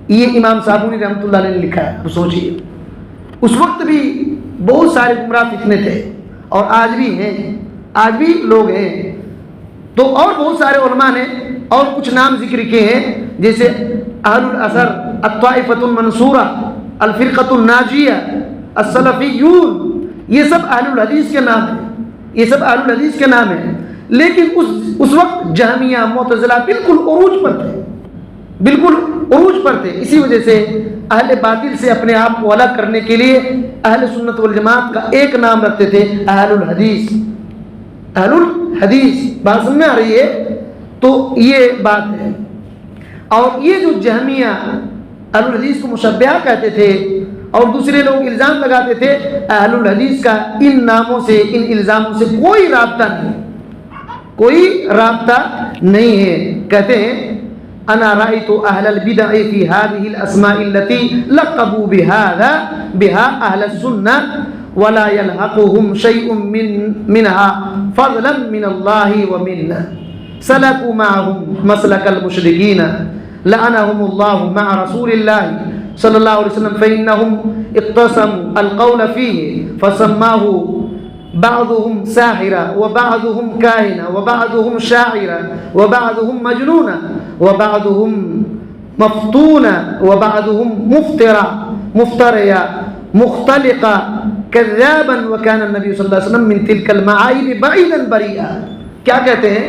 A: یہ امام صابونی رحمۃ اللہ علیہ نے لکھا ہے. سوچیے اس وقت بھی بہت سارے گمراہ فتنے تھے اور آج بھی ہیں، آج بھی لوگ ہیں. تو اور بہت سارے علماء نے اور کچھ نام ذکر کیے ہیں جیسے اہل الاثر، الطائفۃ المنصورہ، الفرقۃ الناجیہ، السلفیون. یہ سب اہل الحدیث کے نام ہیں. لیکن اس وقت جہمیہ معتزلہ بالکل عروج پر تھے. اسی وجہ سے اہل باطل سے اپنے آپ کو الگ کرنے کے لیے اہل سنت والجماعت کا ایک نام رکھتے تھے اہل الحدیث. بات سمجھ میں آ رہی ہے؟ تو یہ بات ہے. اور یہ جو جہمیہ اہل الحدیث کو مشبہہ کہتے تھے اور دوسرے لوگ الزام لگاتے تھے، اہل الحدیث کا ان ناموں سے، ان الزاموں سے کوئی رابطہ نہیں ہے. کہتے ہیں انا رأيت اهل البدع في هذه الاسماء التي لقبوا بها اهل السنه ولا يلحقهم شيء منها فضلا من الله ومنا سلكوا معهم مسلك المشركين لعنهم الله مع رسول الله صلى الله عليه وسلم فإنهم اقتسموا القول فيه فسماه بعضهم ساحرا وبعضهم كاهنا وبعضهم شاعرا وبعضهم مجنونا وبعضهم مفتونا وبعضهم مفتريا مختلقا كذابا وكان النبي صلى الله عليه وسلم من تلك المعايب بعيدا بريئا. کیا کہتے ہیں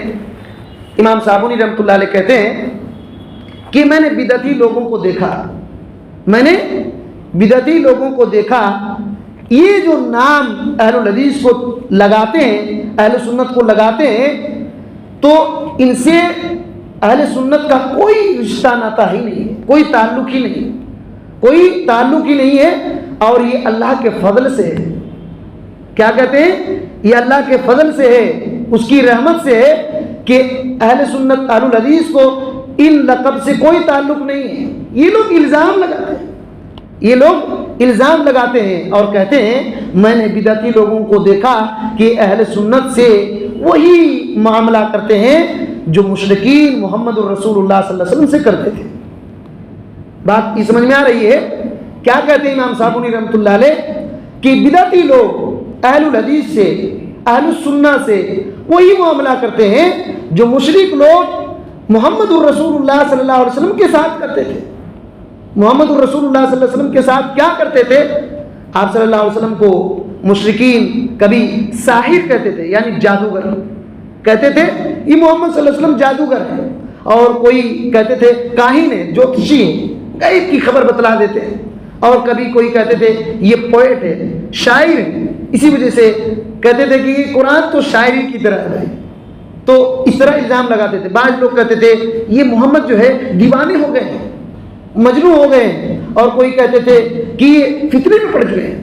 A: امام صابونی رحمۃ اللہ علیہ؟ کہتے ہیں کہ میں نے بدعتی لوگوں کو دیکھا یہ جو نام اہل الحدیث کو لگاتے ہیں، اہل سنت کو لگاتے ہیں، تو ان سے اہل سنت کا کوئی رشتہ ناتا ہی نہیں، کوئی تعلق ہی نہیں، کوئی تعلق ہی نہیں ہے، اور یہ اللہ کے فضل سے ہے۔ کیا کہتے ہیں؟ یہ اللہ کے فضل سے ہے، اس کی رحمت سے ہے کہ اہل سنت اہل الحدیث کو ان لقب سے کوئی تعلق نہیں ہے۔ یہ لوگ الزام لگاتے ہیں، یہ لوگ الزام لگاتے ہیں اور کہتے ہیں میں نے بدعتی لوگوں کو دیکھا کہ اہل سنت سے وہی معاملہ کرتے ہیں جو مشرکین محمد الرسول اللہ صلی اللہ علیہ وسلم سے کرتے تھے۔ بات کی سمجھ میں آ رہی ہے؟ کیا کہتے ہیں امام صابونی رحمۃ اللہ علیہ کہ بدعتی لوگ اہل الحدیث سے اہل السنہ سے وہی معاملہ کرتے ہیں جو مشرک لوگ محمد الرسول اللہ صلی اللہ علیہ وسلم کے ساتھ کرتے تھے۔ محمد الرسول اللہ صلی اللہ علیہ وسلم کے ساتھ کیا کرتے تھے؟ آپ صلی اللہ علیہ وسلم کو مشرکین کبھی ساحر کہتے تھے، یعنی جادوگر کہتے تھے، یہ محمد صلی اللہ علیہ وسلم جادوگر ہے، اور کوئی کہتے تھے کاہن ہے، جوتشی ہے، غیب کی خبر بتلا دیتے ہیں، اور کبھی کوئی کہتے تھے یہ پوئٹ ہے، شاعر ہے، اسی وجہ سے کہتے تھے کہ یہ قرآن تو شاعری کی طرح ہے، تو اس طرح الزام لگاتے تھے۔ بعض لوگ کہتے تھے یہ محمد جو ہے دیوانے ہو گئے ہیں، مجنون ہو گئے ہیں، اور کوئی کہتے تھے کہ یہ فتنے میں پڑ گئے ہیں۔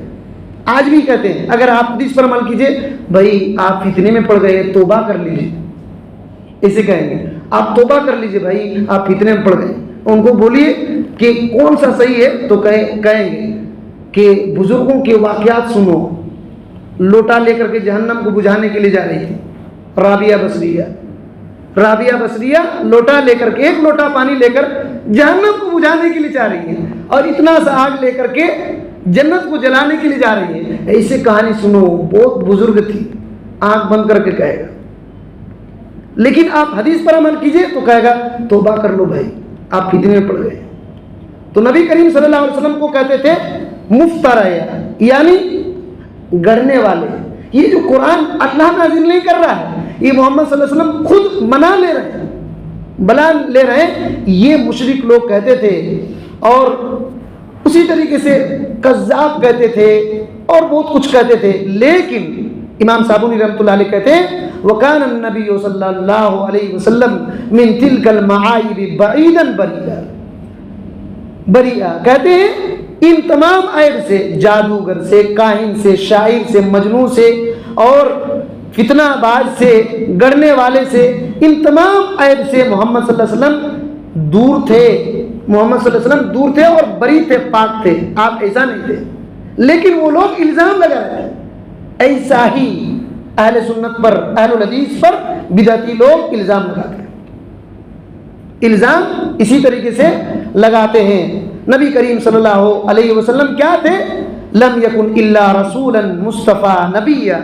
A: آج بھی کہتے ہیں اگر آپ حدیث پر عمل کیجئے، بھائی آپ فتنے میں پڑ گئے، توبہ کر لیجئے، اسے کہیں گے آپ توبہ کر لیجئے، بھائی آپ فتنے میں پڑ گئے۔ ان کو بولیے کہ کون سا صحیح ہے، تو کہیں گے کہ بزرگوں کے واقعات سنو، لوٹا لے کر کے جہنم کو بجھانے کے لیے جا رہی تھی رابعہ بصریہ لوٹا لے کر کے، ایک لوٹا پانی لے کر جہنم کو بجھانے کے لیے جا رہی ہے، اور اتنا سا آگ لے کر کے جنت کو جلانے کے لیے جا رہی ہے۔ ایسے کہانی سنو، بہت بزرگ تھی، آنکھ بند کر کے کہے گا۔ لیکن آپ حدیث پر عمل کیجئے تو کہے گا توبہ کر لو بھائی، آپ فتنے میں پڑ گئے۔ تو نبی کریم صلی اللہ علیہ وسلم کو کہتے تھے مفتریا، یعنی گڑھنے والے۔ یہ جو قرآن اللہ نازل نہیں کر رہا ہے، یہ محمد صلی اللہ علیہ وسلم خود منا لے رہے ہیں، بلا لے رہے ہیں، یہ مشرک لوگ کہتے تھے، اور اسی طریقے سے کذاب کہتے تھے، اور بہت کچھ کہتے تھے۔ لیکن امام صابونی رحمۃ اللہ علیہ کہتے ہیں وَكَانَ النَّبِيُّ صلی اللہ علیہ وسلم مِن تِلْكَ الْمَعَائِبِ بَعِيدًا بریئا، کہتے ہیں ان تمام عیب سے، جادوگر سے، کاہن سے، شاعر سے، مجنون سے، اور فتنہ باز سے، گڑنے والے سے، ان تمام عیب سے محمد صلی اللہ علیہ وسلم دور تھے۔ محمد صلی اللہ علیہ وسلم دور تھے اور بری تھے، پاک تھے، آپ ایسا نہیں تھے۔ لیکن وہ لوگ الزام لگا رہے ہیں، ایسا ہی اہل سنت پر، اہل الحدیث پر بدعتی لوگ الزام لگاتے ہیں، الزام اسی طریقے سے لگاتے ہیں۔ نبی کریم صلی اللہ علیہ وسلم کیا تھے؟ لم یکن الا رسولا مصطفیٰ نبیا،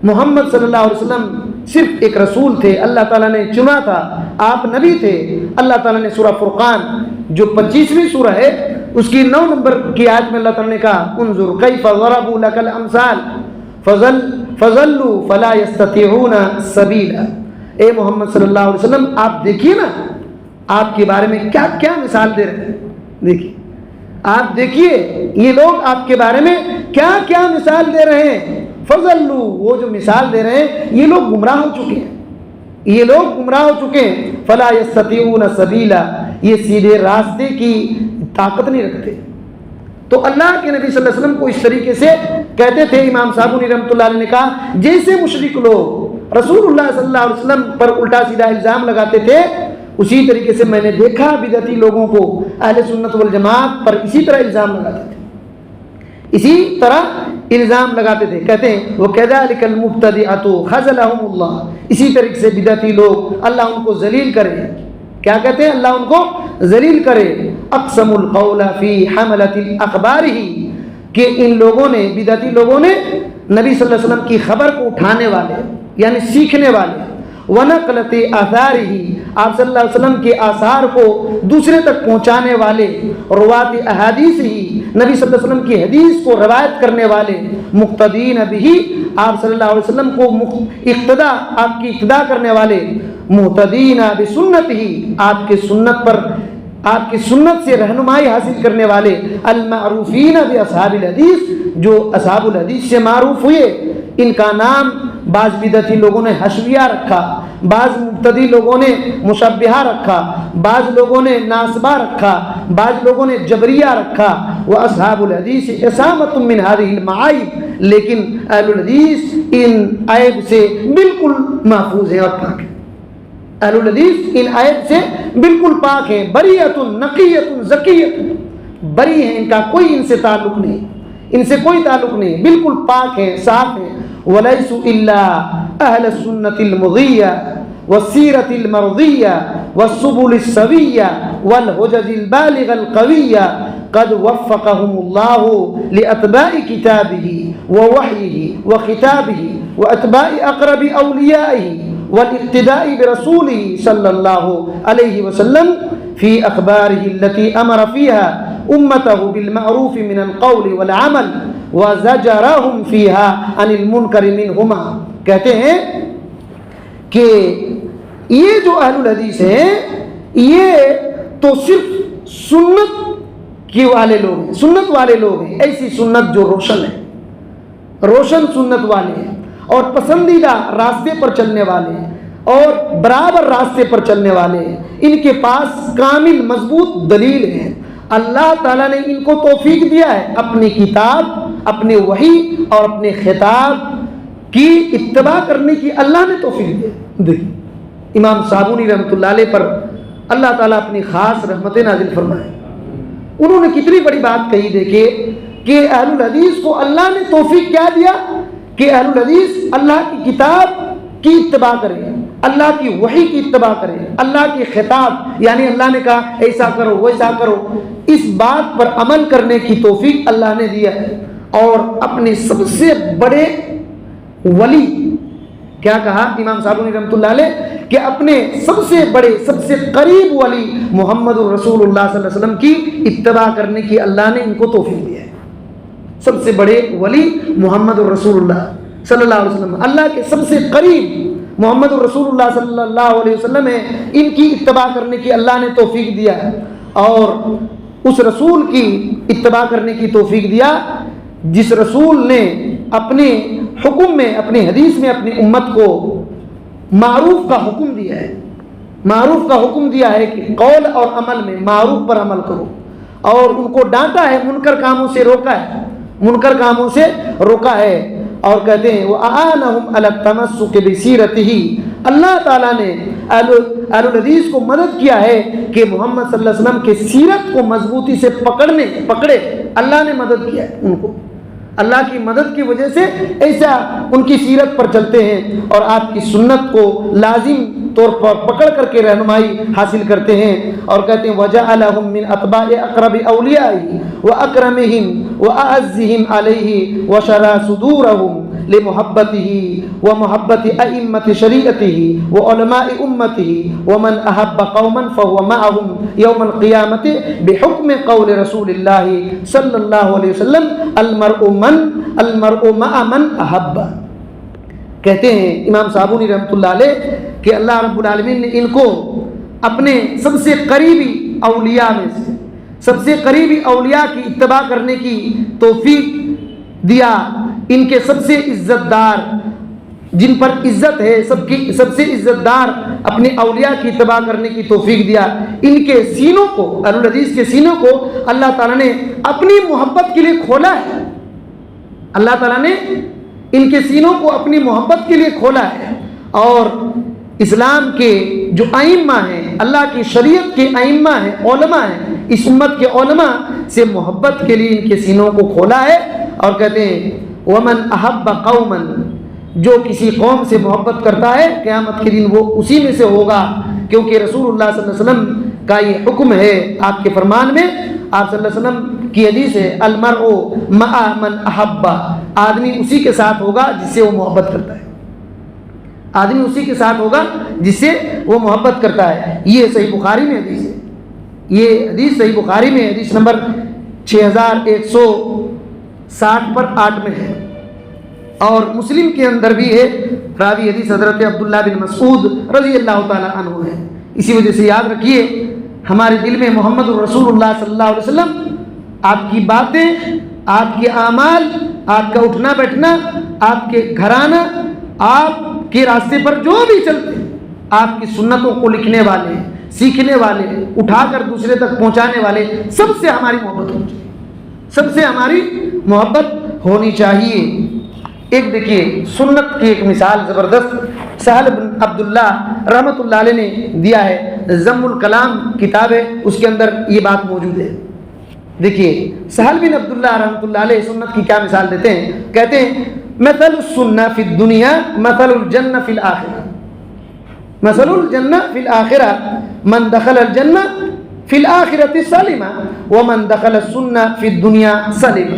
A: محمد صلی اللہ علیہ وسلم صرف ایک رسول تھے، اللہ تعالیٰ نے چنا تھا، آپ نبی تھے۔ اللہ تعالیٰ نے سورہ فرقان جو 25ویں سورہ ہے اس کی 9 نمبر کی آیت میں اللہ تعالیٰ نے کہا انظر کیف ضربوا لک الامثال فضلوا فلا يستطيعون سبیلا۔ اے محمد صلی اللہ علیہ وسلم آپ دیکھیے نا، آپ کے بارے میں کیا کیا مثال دے رہے ہیں، دیکھیے آپ دیکھیے یہ لوگ آپ کے بارے میں کیا کیا مثال دے رہے ہیں۔ فضلوا، وہ جو مثال دے رہے ہیں یہ لوگ گمراہ ہو چکے ہیں، یہ لوگ گمراہ ہو چکے ہیں۔ فلا يستطيعون سبیلا، یہ سیدھے راستے کی طاقت نہیں رکھتے۔ تو اللہ کے نبی صلی اللہ علیہ وسلم کو اس طریقے سے کہتے تھے۔ امام صابونی رحمۃ اللہ علیہ نے کہا جیسے مشرک لوگ رسول اللہ صلی اللہ علیہ وسلم پر الٹا سیدھا الزام لگاتے تھے، اسی طریقے سے میں نے دیکھا بدعتی لوگوں کو اہل سنت والجماعت پر اسی طرح الزام لگاتے تھے، اسی طرح الزام لگاتے تھے۔ کہتے ہیں وَكَذَلِكَ الْمُبْتَدِعَةُ خَذَلَهُمُ اللَّهُ، اسی طریقے سے بدعتی لوگ اللہ ان کو ذلیل کرے۔ کیا کہتے ہیں؟ اللہ ان کو ذلیل کرے۔ اقسم القول فی حملۃ الاخبارہ، کہ ان لوگوں نے، بدعتی لوگوں نے نبی صلی اللہ علیہ وسلم کی خبر کو اٹھانے والے یعنی سیکھنے والے، ونقلۃ آثارہ، آپ صلی اللہ علیہ وسلم کے آثار کو دوسرے تک پہنچانے والے، روات احادیث ہی، نبی صلی اللہ علیہ وسلم کی حدیث کو روایت کرنے والے، مقتدین بھی، آپ صلی اللہ علیہ وسلم کو اقتدا، آپ کی اقتدا کرنے والے، محتدین بسنت ہی، آپ کے سنت پر آپ کی سنت سے رہنمائی حاصل کرنے والے المعروفین باصحاب الحدیث، جو اصحاب الحدیث سے معروف ہوئے، ان کا نام بعض بدعتی لوگوں نے حشویہ رکھا، بعض مبتدی لوگوں نے مشبہہ رکھا، بعض لوگوں نے ناصبہ رکھا، بعض لوگوں نے جبریہ رکھا۔ واصحاب الحدیث عصامۃ من هذه المعائب، لیکن اہل الحدیث ان عیب سے بالکل محفوظ ہیں اور پاک ہیں۔ اہل الحدیث ان عیب سے بالکل پاک ہیں، بریۃ نقیۃ زکیۃ، بری ہیں، ان کا کوئی ان سے تعلق نہیں، ان سے کوئی تعلق نہیں، بالکل پاک ہیں، صاف ہیں۔ وَلَيْسُ إِلَّا أَهْلَ السُّنَّةِ الْمُضِيَّةِ وَالسِّيرَةِ الْمَرْضِيَّةِ وَالسُّبُلِ السَّوِيَّةِ وَالْحُجَجِ الْبَالِغَةِ الْقَوِيَّةِ قَدْ وَفَّقَهُمُ اللَّهُ لِأَتْبَاعِ كِتَابِهِ وَوَحْيِهِ وَخِتَابِهِ وَأَتْبَاعِ أَقْرَبِ أَوْلِيَائِهِ والاقتداء برسوله صلى الله عليه وسلم في أخباره التي أمر فيها أمته بالمعروف من القول والعمل وزجرهم فيها عن المنكر منهما۔ کہتے ہیں کہ یہ جو اہل الحدیث ہیں یہ تو صرف سنت کے والے لوگ ہیں، سنت والے لوگ ہیں، ایسی سنت جو روشن ہے، روشن سنت والے ہیں اور پسندیدہ راستے پر چلنے والے ہیں اور برابر راستے پر چلنے والے ہیں، ان کے پاس کامل مضبوط دلیل ہے۔ اللہ تعالیٰ نے ان کو توفیق دیا ہے، اپنی کتاب، اپنے وحی اور اپنے خطاب کی اتباع کرنے کی اللہ نے توفیق دی۔ امام صابونی رحمۃ اللہ علیہ پر اللہ تعالیٰ اپنی خاص رحمت نازل فرمائے، انہوں نے کتنی بڑی بات کہی، دیکھیں کہ اہل الحدیث کو اللہ نے توفیق کیا دیا کہ اہل الحدیث اللہ کی کتاب کی اتباع کریں، اللہ کی وحی کی اتباع کریں، اللہ کی خطاب یعنی اللہ نے کہا ایسا کرو ویسا کرو، اس بات پر عمل کرنے کی توفیق اللہ نے دیا ہے۔ اور اپنے سب سے بڑے ولی، کیا کہا امام صابونی رحمۃ اللہ علیہ کہ اپنے سب سے بڑے سب سے قریب ولی محمد الرسول اللہ صلی اللہ علیہ وسلم کی اتباع کرنے کی اللہ نے ان کو توفیق دیا ہے۔ سب سے بڑے ولی محمد الرسول اللہ صلی اللہ علیہ وسلم، اللہ کے سب سے قریب محمد الرسول اللہ صلی اللہ علیہ وسلم ہے، ان کی اتباع کرنے کی اللہ نے توفیق دیا ہے، اور اس رسول کی اتباع کرنے کی توفیق دیا جس رسول نے اپنے حکم میں، اپنی حدیث میں اپنی امت کو معروف کا حکم دیا ہے، معروف کا حکم دیا ہے کہ قول اور عمل میں معروف پر عمل کرو، اور ان کو ڈانٹا ہے، منکر کاموں سے روکا ہے، منکر کاموں سے روکا ہے، اور کہتے ہیں وَأَعَانَهُمْ عَلَى التَّمَسُّكِ بِسِيرَتِهِ، اللہ تعالیٰ نے اہل الحدیث کو مدد کیا ہے کہ محمد صلی اللہ علیہ وسلم کے سیرت کو مضبوطی سے پکڑے، اللہ نے مدد کیا ہے ان کو، اللہ کی مدد کی وجہ سے ایسا ان کی سیرت پر چلتے ہیں اور آپ کی سنت کو لازم طور پر پکڑ کر کے رہنمائی حاصل کرتے ہیں، اور کہتے ہیں وَجَعَلَهُم مِّنْ أَتْبَاعِ أَقْرَبِ أَوْلِيَائِهِ وَأَكْرَمِهِمْ وَأَعَزِّهِمْ عَلَيْهِ وَشَرَى صُدُورَهُمْ لِمُحَبَّتِهِ وَمُحَبَّةِ أَئِمَّةِ شَرِيعَتِهِ وَعُلَمَاءِ أُمَّتِهِ وَمَنْ أَحَبَّ قَوْمًا فَهُوَ مَعَهُمْ يَوْمَ الْقِيَامَةِ بِحُكْمِ قَوْلِ رَسُولِ اللَّهِ صَلَّى اللَّهُ عَلَيْهِ وسلم المرء مع من أحب۔ کہتے ہیں امام صابونی رحمۃ اللہ علیہ کہ اللہ رب العالمین نے ان کو اپنے سب سے قریبی اولیاء میں سے، سب سے قریبی اولیاء کی اتباع کرنے کی توفیق دیا، ان کے سب سے عزت دار، جن پر عزت ہے، سب سے عزت دار اپنے اولیاء کی اتباع کرنے کی توفیق دیا۔ ان کے سینوں کو، اہل الحدیث کے سینوں کو اللہ تعالیٰ نے اپنی محبت کے لیے کھولا ہے، اللہ تعالیٰ نے ان کے سینوں کو اپنی محبت کے لیے کھولا ہے، اور اسلام کے جو ائمہ ہیں، اللہ کی شریعت کے ائمہ ہیں، علماء ہیں، اس امت کے علماء سے محبت کے لیے ان کے سینوں کو کھولا ہے، اور کہتے ہیں وَمَنْ أَحَبَّ قَوْمًا، جو کسی قوم سے محبت کرتا ہے قیامت کے دن وہ اسی میں سے ہوگا، کیونکہ رسول اللہ صلی اللہ علیہ وسلم کا یہ حکم ہے آپ کے فرمان میں، آپ صلی اللہ علیہ وسلم کی حدیث ہے المرء مع من احب، آدمی اسی کے ساتھ ہوگا جس سے وہ محبت کرتا ہے، آدمی اسی کے ساتھ ہوگا جس سے وہ محبت کرتا ہے۔ یہ صحیح بخاری میں حدیث ہے، یہ حدیث صحیح بخاری میں حدیث نمبر 6160 پر 8 میں ہے، اور مسلم کے اندر بھی ہے، راوی حدیث حضرت عبداللہ بن مسعود رضی اللہ تعالی عنہ ہے۔ اسی وجہ سے یاد رکھیے ہمارے دل میں محمد الرسول اللہ صلی اللہ علیہ وسلم، آپ کی باتیں، آپ کے اعمال، آپ کا اٹھنا بیٹھنا، آپ کے گھرانہ، آپ کے راستے پر جو بھی چلتے ہیں، آپ کی سنتوں کو لکھنے والے، سیکھنے والے، اٹھا کر دوسرے تک پہنچانے والے، سب سے ہماری محبت ہونی چاہیے، سب سے ہماری محبت ہونی چاہیے۔ ایک دیکھیے سنت کی ایک مثال زبردست سہل بن عبداللہ رحمۃ اللہ علیہ نے دیا ہے، ذم الکلام کتاب ہے، اس کے اندر یہ بات موجود ہے۔ دیکھیے سہل بن عبداللہ رحمۃ اللہ علیہ سنت کی کیا مثال دیتے ہیں، کہتے ہیں مثل السنہ فی الدنیا مثل الجنہ فی الآخرہ، مثل الجنہ فی الآخرہ من دخل الجنہ فی الآخرۃ سلم ومن دخل السنہ فی الدنیا سلم۔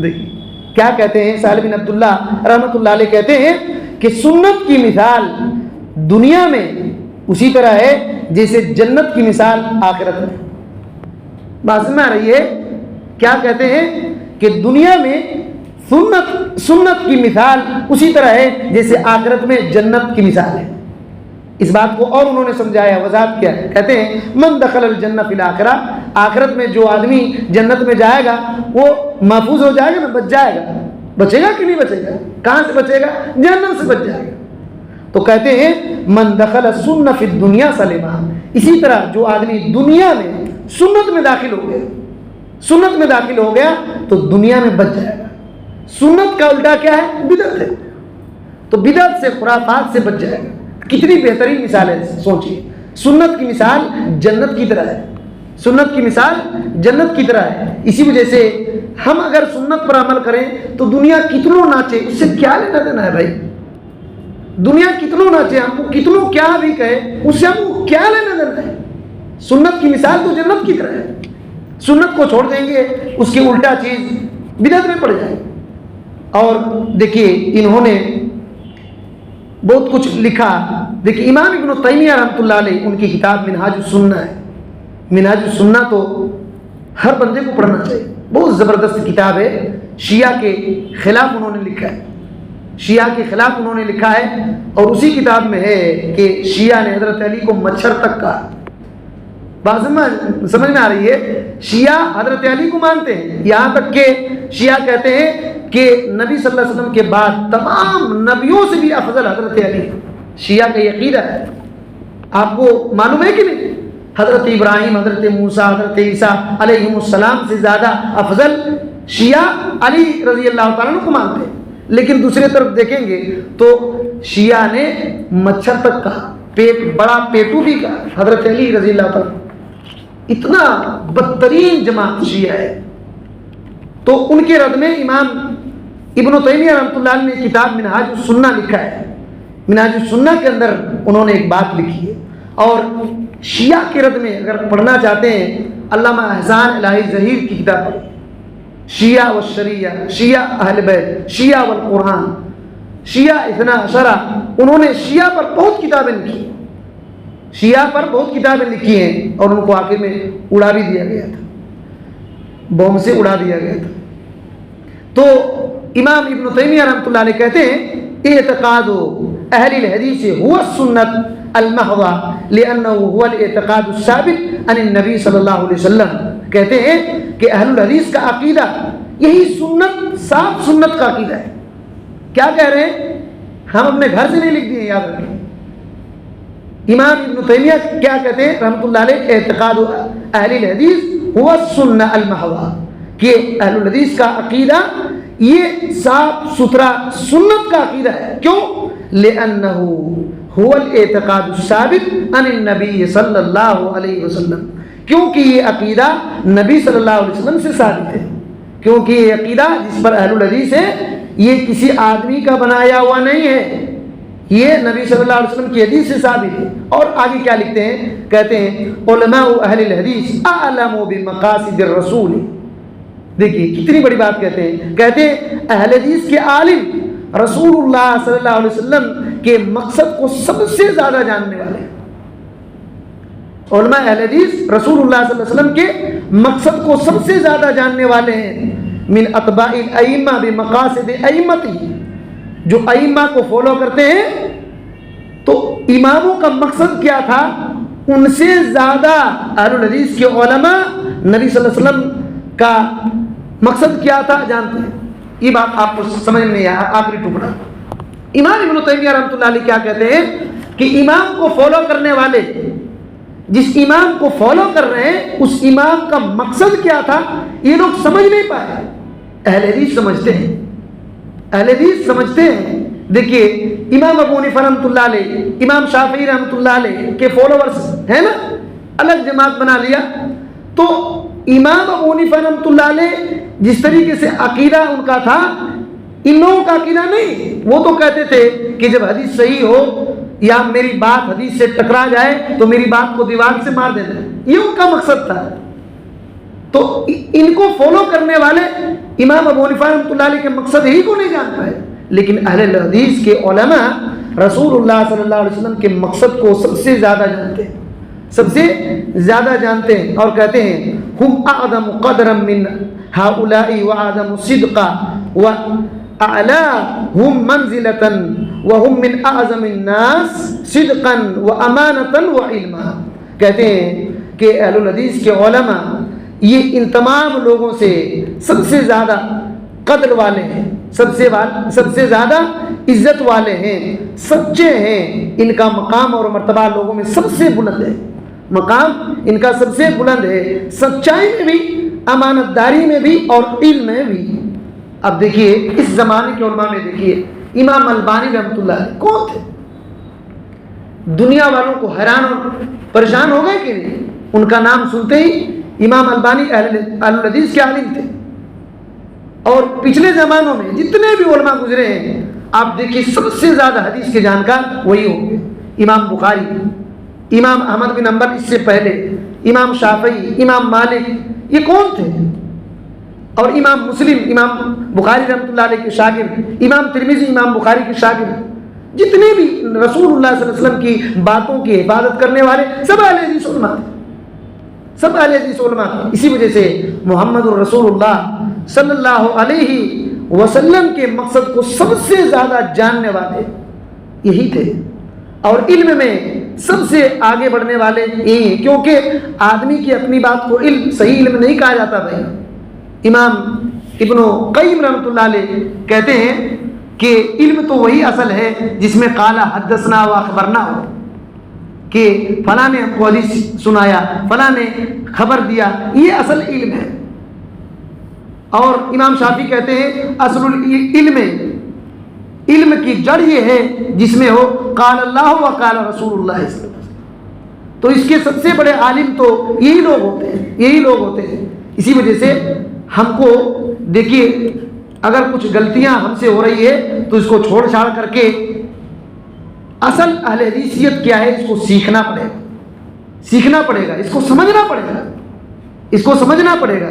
A: دیکھیے کیا کہتے ہیں سہل بن عبداللہ رحمۃ اللہ علیہ، کہتے ہیں کہ سنت کی مثال دنیا میں اسی طرح ہے جیسے جنت کی مثال آخرت میں۔ بات میں آ رہی ہے؟ کیا کہتے ہیں کہ دنیا میں سنت کی مثال اسی طرح ہے جیسے آخرت میں جنت کی مثال ہے۔ اس بات کو اور انہوں نے سمجھایا، وضاحت کیا ہے، کہتے ہیں من دخل الجنہ فی الآخرہ، آخرت میں جو آدمی جنت میں جائے گا وہ محفوظ ہو جائے گا نا، بچ جائے گا، بچے گا کہ نہیں بچے گا؟ کہاں سے بچے گا؟ جہنم سے بچ جائے گا۔ تو کہتے ہیں من دخل السنہ فی الدنیا سلم، اسی طرح جو آدمی دنیا میں سنت میں داخل ہو گیا، سنت میں داخل ہو گیا تو دنیا میں بچ جائے گا۔ سنت کا الٹا کیا ہے؟ بدعت ہے، تو بدعت سے، خرافات سے بچ جائے گا۔ کتنی بہترین مثال ہے، سوچیے، سنت کی مثال جنت کی طرح ہے، سنت کی مثال جنت کی طرح ہے۔ اسی وجہ سے ہم اگر سنت پر عمل کریں تو دنیا کتنوں ناچے، اس سے کیا لینا دینا ہے بھائی؟ دنیا کتنوں ناچے، ہم کو کتنوں کیا بھی کہے، اس سے ہم کو کیا لینا دینا ہے؟ سنت کی مثال تو جنت کی طرح ہے۔ سنت کو چھوڑ دیں گے، اس کی الٹا چیز بدعت میں پڑ جائے گی۔ اور دیکھیے انہوں نے بہت کچھ لکھا۔ دیکھیے امام ابن تیمیہ رحمۃ اللہ علیہ، ان کی کتاب منہاج السنہ ہے۔ منہاج السنہ تو ہر بندے کو پڑھنا چاہیے، بہت زبردست کتاب ہے۔ شیعہ کے خلاف انہوں نے لکھا ہے، شیعہ کے خلاف انہوں نے لکھا ہے، اور اسی کتاب میں ہے کہ شیعہ نے حضرت علی کو مچھر تک کہا۔ بات سمجھ میں آ رہی ہے؟ شیعہ حضرت علی کو مانتے ہیں، یہاں تک کہ شیعہ کہتے ہیں کہ نبی صلی اللہ علیہ وسلم کے بعد تمام نبیوں سے بھی افضل حضرت علی۔ شیعہ کا یہ عقیدہ ہے، آپ کو معلوم ہے کہ نہیں؟ حضرت ابراہیم، حضرت موسیٰ، حضرت عیسیٰ علیہ السلام سے زیادہ افضل شیعہ علی رضی اللہ تعالیٰ عنہ کو مانتے ہیں۔ لیکن دوسری طرف دیکھیں گے تو شیعہ نے مچھر تک کہا، پیٹ بڑا پیٹو بھی کہا حضرت علی رضی اللہ تعالیٰ عنہ۔ اتنا بدترین جماعت شیعہ ہے۔ تو ان کے رد میں امام ابن تیمیہ رحمۃ اللہ علیہ نے کتاب منہاج السنہ لکھا ہے۔ منہاج السنہ کے اندر انہوں نے ایک بات لکھی ہے، اور شیعہ کے رد میں اگر پڑھنا چاہتے ہیں علامہ احسان الہی ظہیر کی کتاب پڑھیں، شیعہ والشریعہ، شیعہ اہل بیت، شیعہ والقرآن، شیعہ اثنا عشرہ۔ انہوں نے شیعہ پر بہت کتابیں لکھی، شیعہ پر بہت کتابیں لکھی ہیں، اور ان کو آخر میں اڑا بھی دیا گیا تھا، بوم سے اڑا دیا گیا تھا۔ تو امام ابن تیمیہ رحمۃ اللہ علیہ کہتے ہیں اعتقاد اہل الحدیث هو السنت المحضہ لانه هو الاعتقاد الثابت عن النبی صلی اللہ علیہ وسلم۔ کہتے ہیں کہ اہل الحدیث کا عقیدہ یہی سنت، صاف سنت کا عقیدہ ہے۔ کیا کہہ رہے ہیں؟ ہم اپنے گھر سے نہیں لکھ دیے، یاد رکھیں۔ امام ابن تیمیہ کیا کہتے ہیں رحمۃ اللہ علیہ؟ اعتقاد اہل الحدیث هو السنہ المحضہ، کہ اہل الحدیث کا عقیدہ یہ صاف ستھرا سنت کا عقیدہ ہے۔ کیوں؟ لأنه هو الاعتقاد الثابت عن النبی صلی اللہ علیہ وسلم، کیونکہ یہ عقیدہ نبی صلی اللہ علیہ وسلم سے ثابت ہے۔ کیونکہ یہ عقیدہ جس پر اہل الحدیث ہے یہ کسی آدمی کا بنایا ہوا نہیں ہے، یہ نبی صلی اللہ علیہ وسلم کی حدیث سے ثابت ہے۔ اور آگے کیا لکھتے ہیں؟ کہتے ہیں علماء اہل الحدیث اعلم بمقاصد الرسول۔ دیکھیے کتنی بڑی بات کہتے ہیں، کہتے ہیں اہل حدیث کے عالم رسول اللہ صلی اللہ علیہ وسلم کے مقصد کو سب سے زیادہ جاننے والے ہیں۔ علماء اہل حدیث رسول اللہ صلی اللہ علیہ وسلم کے مقصد کو سب سے زیادہ جاننے والے ہیں۔ من اتباع الائمہ بمقاصد ائمتی، جو ائمہ کو فالو کرتے ہیں تو اماموں کا مقصد کیا تھا ان سے زیادہ اہل الحدیث کے علماء نبی صلی اللہ علیہ وسلم کا مقصد کیا تھا جانتے ہیں. یہ بات آپ کو سمجھ میں نہیں آیا. آخری ٹکڑا امام ابن تیمیہ رحمۃ اللہ علیہ کیا کہتے ہیں کہ امام کو فالو کرنے والے جس امام کو فالو کر رہے ہیں اس امام کا مقصد کیا تھا یہ لوگ سمجھ نہیں پائے. اہل حدیث سمجھتے ہیں, اہل حدیث سمجھتے ہیں. دیکھیے امام ابو حنیفہ رحمۃ اللہ علیہ, امام شافعی رحمۃ اللہ علیہ کے فالوورز ہیں نا, الگ جماعت بنا لیا. تو امام ابو حنیفہ رحمۃ اللہ علیہ جس طریقے سے عقیدہ ان کا تھا ان لوگوں کا عقیدہ نہیں. وہ تو کہتے تھے کہ جب حدیث صحیح ہو یا میری بات حدیث سے ٹکرا جائے تو میری بات کو دیوار سے مار دینا, یہ ان کا مقصد تھا. تو ان کو فالو کرنے والے امام ابو حنیفہ رحمۃ اللہ علیہ کے مقصد ہی کو نہیں جان پائے. لیکن اہل حدیث کے علماء رسول اللہ صلی اللہ علیہ وسلم کے مقصد کو سب سے زیادہ جانتے ہیں, سب سے زیادہ جانتے ہیں. اور کہتے ہیں ہم اعظم قدرا من هؤلاء واعظم صدقا واعلاهم منزلة وهم من اعظم الناس صدقا وامانة وعلما. کہتے ہیں کہ اہل الحدیث کے علماء یہ ان تمام لوگوں سے سب سے زیادہ قدر والے ہیں, سب سے زیادہ عزت والے ہیں, سچے ہیں. ان کا مقام اور مرتبہ لوگوں میں سب سے بلند ہے, مقام ان کا سب سے بلند ہے, سچائی میں بھی, امانت داری میں بھی اور علم میں بھی. اب دیکھیے اس زمانے کے علماء میں دیکھیے امام البانی رحمۃ اللہ علیہ کون تھے؟ دنیا والوں کو حیران اور پریشان ہو گئے کہ نہیں؟ ان کا نام سنتے ہی امام البانی اہل الحدیث کے عالم تھے. اور پچھلے زمانوں میں جتنے بھی علماء گزرے ہیں آپ دیکھیے سب سے زیادہ حدیث کے جانکار وہی ہوں گے. امام بخاری, امام احمد بن حنبل, اس سے پہلے امام شافعی, امام مالک, یہ کون تھے؟ اور امام مسلم, امام بخاری رحمۃ اللہ علیہ کے شاگرد, امام ترمذی امام بخاری کے شاگرد, جتنے بھی رسول اللہ صلی اللہ علیہ وسلم کی باتوں کی حفاظت کرنے والے سب اہل حدیث علماء تھے, سب اہل حدیث علماء تھے. اسی وجہ سے محمد الرسول اللہ صلی اللہ علیہ وسلم کے مقصد کو سب سے زیادہ جاننے والے یہی تھے. اور علم میں سب سے آگے بڑھنے والے یہی ہیں, کیونکہ آدمی کی اپنی بات کو علم, صحیح علم نہیں کہا جاتا بھائی. امام ابن قیم رحمۃ اللہ علیہ کہتے ہیں کہ علم تو وہی اصل ہے جس میں قال حدثنا و اخبرنا ہو, کہ فلاں نے ہم کو حدیث سنایا, فلاں نے خبر دیا, یہ اصل علم ہے. اور امام شافعی کہتے ہیں اصل العلم, علم کی جڑ یہ ہے جس میں ہو قال اللہ و قال رسول اللہ صلی اللہ علیہ وسلم. تو اس کے سب سے بڑے عالم تو یہی لوگ ہوتے ہیں, یہی لوگ ہوتے ہیں. اسی وجہ سے ہم کو دیکھیے اگر کچھ غلطیاں ہم سے ہو رہی ہے تو اس کو چھوڑ چھاڑ کر کے اصل اہل حدیثیت کیا ہے اس کو سیکھنا پڑے گا, سیکھنا پڑے گا, اس کو سمجھنا پڑے گا, اس کو سمجھنا پڑے گا.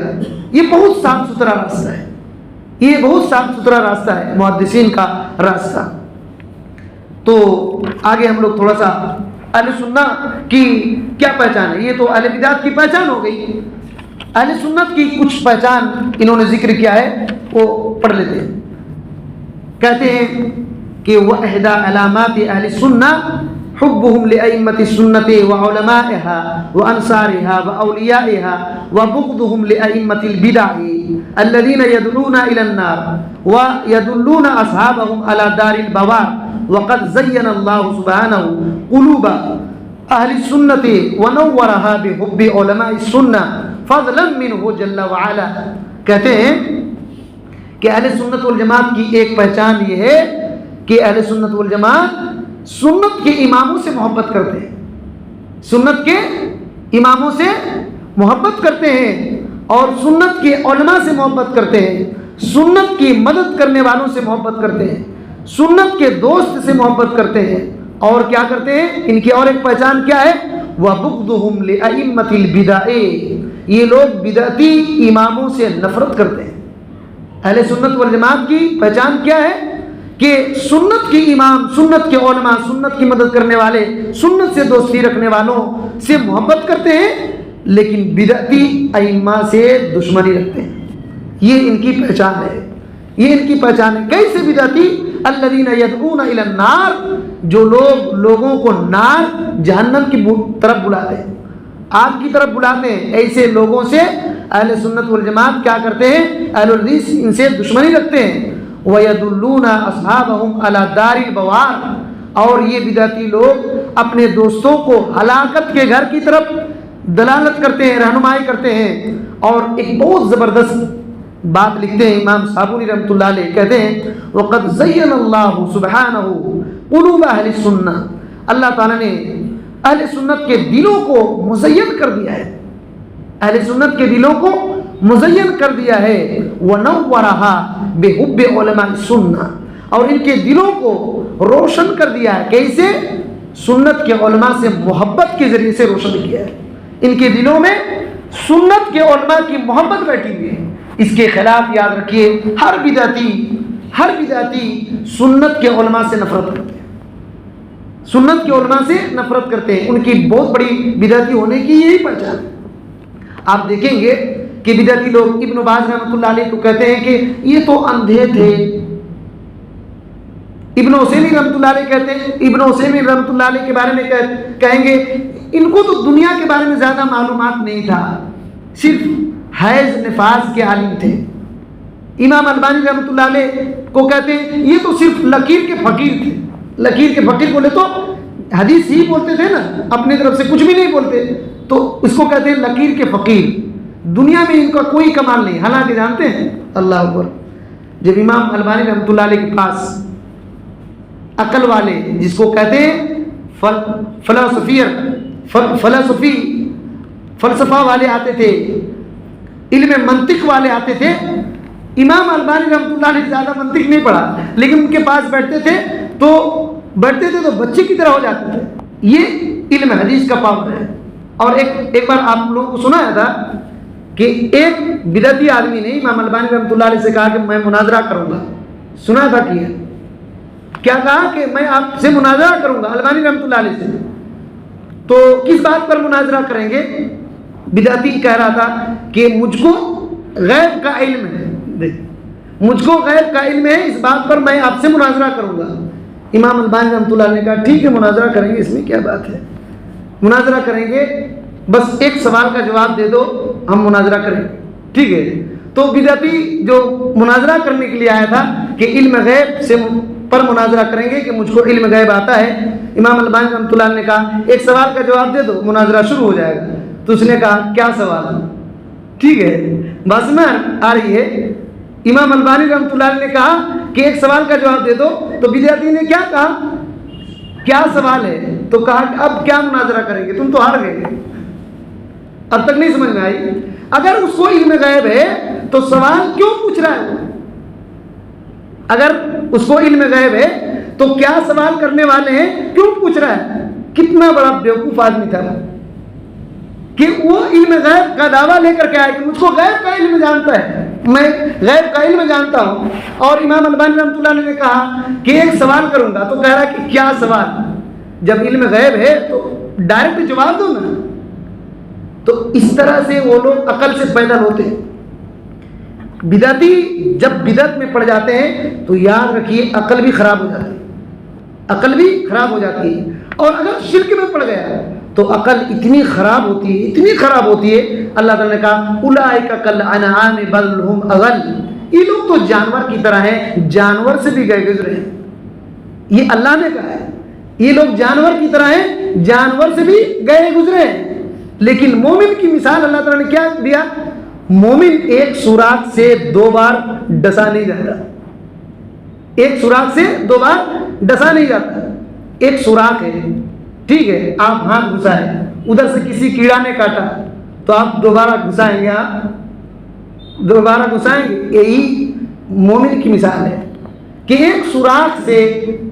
A: یہ بہت صاف ستھرا راستہ ہے, یہ بہت صاف ستھرا راستہ ہے محدثین کا راستہ. تو آگے ہم لوگ تھوڑا سا اہل سنت کی کیا پہچان ہے, یہ تو اہل بدعت کی پہچان ہو گئی. اہل سنت کی کچھ پہچان انہوں نے ذکر کیا ہے وہ پڑھ لیتے ہیں. کہتے ہیں کہ وہ احدى علامات اہل سنت حبهم لأئمة السنة وعلمائها وأنصارها وأوليائها وبغضهم لأئمة البدع الذين يدلون إلى النار ويدلون أصحابهم على دار البوار. وقد زين الله سبحانه قلوب أهل السنة ونورها بحب علماء السنة فضلا منه جل وعلا. کہتے ہیں کہ اہل سنت والجماعت کی ایک پہچان یہ ہے کہ اہل سنت والجماعت سنت کے اماموں سے محبت کرتے ہیں, سنت کے اماموں سے محبت کرتے ہیں اور سنت کے علماء سے محبت کرتے ہیں, سنت کی مدد کرنے والوں سے محبت کرتے ہیں, سنت کے دوست سے محبت کرتے ہیں. اور کیا کرتے ہیں, ان کی اور ایک پہچان کیا ہے, وَبُغْضُهُمْ لِأَئِمَّةِ الْبِدَعِ, یہ لوگ بدعتی اماموں سے نفرت کرتے ہیں. اہل سنت والجماعت کی پہچان کیا ہے کہ سنت کے امام, سنت کے علماء, سنت کی مدد کرنے والے, سنت سے دوستی رکھنے والوں سے محبت کرتے ہیں لیکن بدعتی ائمہ سے دشمنی رکھتے ہیں. یہ ان کی پہچان ہے, یہ ان کی پہچان ہے. کیسے بدعتی؟ الذین یدعون الی النار, جو لوگ لوگوں کو نار جہنم کی طرف بلاتے ہیں، آگ کی طرف بلاتے ہیں، ایسے لوگوں سے اہل سنت والجماعت کیا کرتے ہیں؟ اہل الحدیث ان سے دشمنی رکھتے ہیں۔ وَيَدُلُّونَ أَصْحَابَهُمْ عَلَى دَارِ الْبَوَارِ، اور یہ بدعتی لوگ اپنے دوستوں کو ہلاکت کے گھر کی طرف دلالت کرتے ہیں، رہنمائی کرتے ہیں۔ اور ایک بہت زبردست بات لکھتے ہیں امام صابونی رحمۃ اللہ علیہ، کہتے ہیں وَقَدْ زَيَّنَ اللَّهُ سُبْحَانَهُ قُلُوبَ أَهْلِ السُّنَّةِ، اللہ تعالیٰ نے اہل سنت کے دلوں کو مزین کر دیا ہے، اہل سنت کے دلوں کو مزین کر دیا ہے۔ وَنَوَّرَهَا بِحُبِّ عُلَمَاءِ السُّنَّةِ، اور ان کے دلوں کو روشن کر دیا ہے، کیسے؟ سنت کے علماء سے محبت کے ذریعے سے روشن کیا ہے، ان کے دلوں میں سنت کے علماء کی محبت بیٹھی ہوئی ہے۔ اس کے خلاف یاد رکھیے ہر بدعتی سنت کے علماء سے نفرت کرتے ہیں، سنت کے علماء سے نفرت کرتے ہیں، ان کی بہت بڑی بدعتی ہونے کی یہی پہچان ہے۔ آپ دیکھیں گے کہ بدعتی لوگ ابن باز رحمۃ اللہ علیہ کو کہتے ہیں کہ یہ تو اندھے تھے، ابن عثیمین رحمۃ اللہ علیہ کہتے ہیں، ابن عثیمین رحمۃ اللہ علیہ کے بارے میں کہیں گے ان کو تو دنیا کے بارے میں زیادہ معلومات نہیں تھا، صرف حیض نفاس کے عالم تھے۔ امام البانی رحمۃ اللہ علیہ کو کہتے ہیں یہ تو صرف لکیر کے فقیر تھے، لکیر کے فقیر بولے تو حدیث ہی بولتے تھے نا، اپنی طرف سے کچھ بھی نہیں بولتے، تو اس کو کہتے ہیں لکیر کے فقیر، دنیا میں ان کا کوئی کمال نہیں۔ حالانکہ جانتے ہیں اللہ اکبر، جب امام البانی رحمۃ اللہ علیہ کے پاس عقل والے، جس کو کہتے ہیں فلسفہ والے آتے تھے، علم منطق والے آتے تھے، امام البانی رحمۃ اللہ علیہ زیادہ منطق نہیں پڑھا، لیکن ان کے پاس بیٹھتے تھے تو بچے کی طرح ہو جاتے تھے۔ یہ علم حدیث کا پاور ہے۔ اور ایک بار آپ لوگوں کو سنایا تھا کہ ایک بدعتی آدمی نے امام البانی رحمۃ اللہ علیہ سے کہا کہ میں مناظرہ کروں گا، سنا تھا کیا کہا کہ میں آپ سے مناظرہ کروں گا البانی رحمۃ اللہ علیہ سے، تو کس بات پر مناظرہ کریں گے؟ بدعتی کہہ رہا تھا کہ مجھ کو غیب کا علم ہے، مجھ کو غیب کا علم ہے، اس بات پر میں آپ سے مناظرہ کروں گا۔ امام البانی رحمۃ اللہ علیہ نے کہا ٹھیک ہے مناظرہ کریں گے، اس میں کیا بات ہے، مناظرہ کریں گے، بس ایک سوال کا جواب دے دو ہم مناظرہ کریں گے، ٹھیک ہے۔ تو بدعتی جو مناظرہ کرنے کے لیے آیا تھا کہ علم غیب سے پر مناظرہ کریں گے کہ مجھ کو علم غیب آتا ہے، امام البانی رحمۃ اللہ علیہ نے کہا ایک سوال کا جواب دے دو مناظرہ شروع ہو جائے گا۔ تو اس نے کہا کیا سوال؟ ٹھیک ہے، بس میں آ رہی ہے، امام البانی رحمۃ اللہ علیہ نے کہا کہ ایک سوال کا جواب دے دو، تو بدعتی نے کیا کہا؟ کیا سوال ہے؟ تو کہا کہ اب کیا مناظرہ کریں گے، تم تو ہار گئے۔ اب تک نہیں سمجھ میں آئی؟ اگر اس کو علم غیب ہے تو سوال کیوں پوچھ رہا ہے؟ اگر اس کو علم غیب ہے تو کیا سوال کرنے والے ہیں، کیوں پوچھ رہا ہے؟ کتنا بڑا بیوقوف آدمی تھا کہ وہ علم غیب کا دعویٰ لے کر کے آئے کہ مجھ کو غیب کا علم جانتا ہے، میں غیب کا علم جانتا ہوں۔ اور امام البانی رحمۃ اللہ علیہ نے کہا کہ ایک سوال کروں گا، تو کہہ رہا کہ کیا سوال؟ جب علم غیب ہے تو ڈائریکٹ جواب دو نا۔ تو اس طرح سے وہ لوگ عقل سے پیدل ہوتے ہیں۔ بدعتی جب بدعت میں پڑ جاتے ہیں تو یاد رکھیے عقل بھی خراب ہو جاتی ہے، عقل بھی خراب ہو جاتی ہے۔ اور اگر شرک میں پڑ گیا تو عقل اتنی خراب ہوتی ہے، اتنی خراب ہوتی ہے، اللہ تعالیٰ نے کہا اولئک کالانعام بل ہم اضل، یہ لوگ تو جانور کی طرح ہیں، جانور سے بھی گئے گزرے ہیں۔ یہ اللہ نے کہا ہے یہ لوگ جانور کی طرح ہیں، جانور سے بھی گئے گزرے ہیں۔ لیکن مومن کی مثال اللہ تعالیٰ نے کیا دیا؟ مومن ایک سوراخ سے 2 بار ڈسا نہیں جاتا، ایک سوراخ سے 2 بار ڈسا نہیں جاتا۔ ایک سوراخ ہے، ٹھیک ہے، آپ ہاتھ گھسائیں، ادھر سے کسی کیڑا نے کاٹا تو آپ دوبارہ گھسائیں گے، آپ دوبارہ گھسائیں گے۔ یہی مومن کی مثال ہے کہ ایک سوراخ سے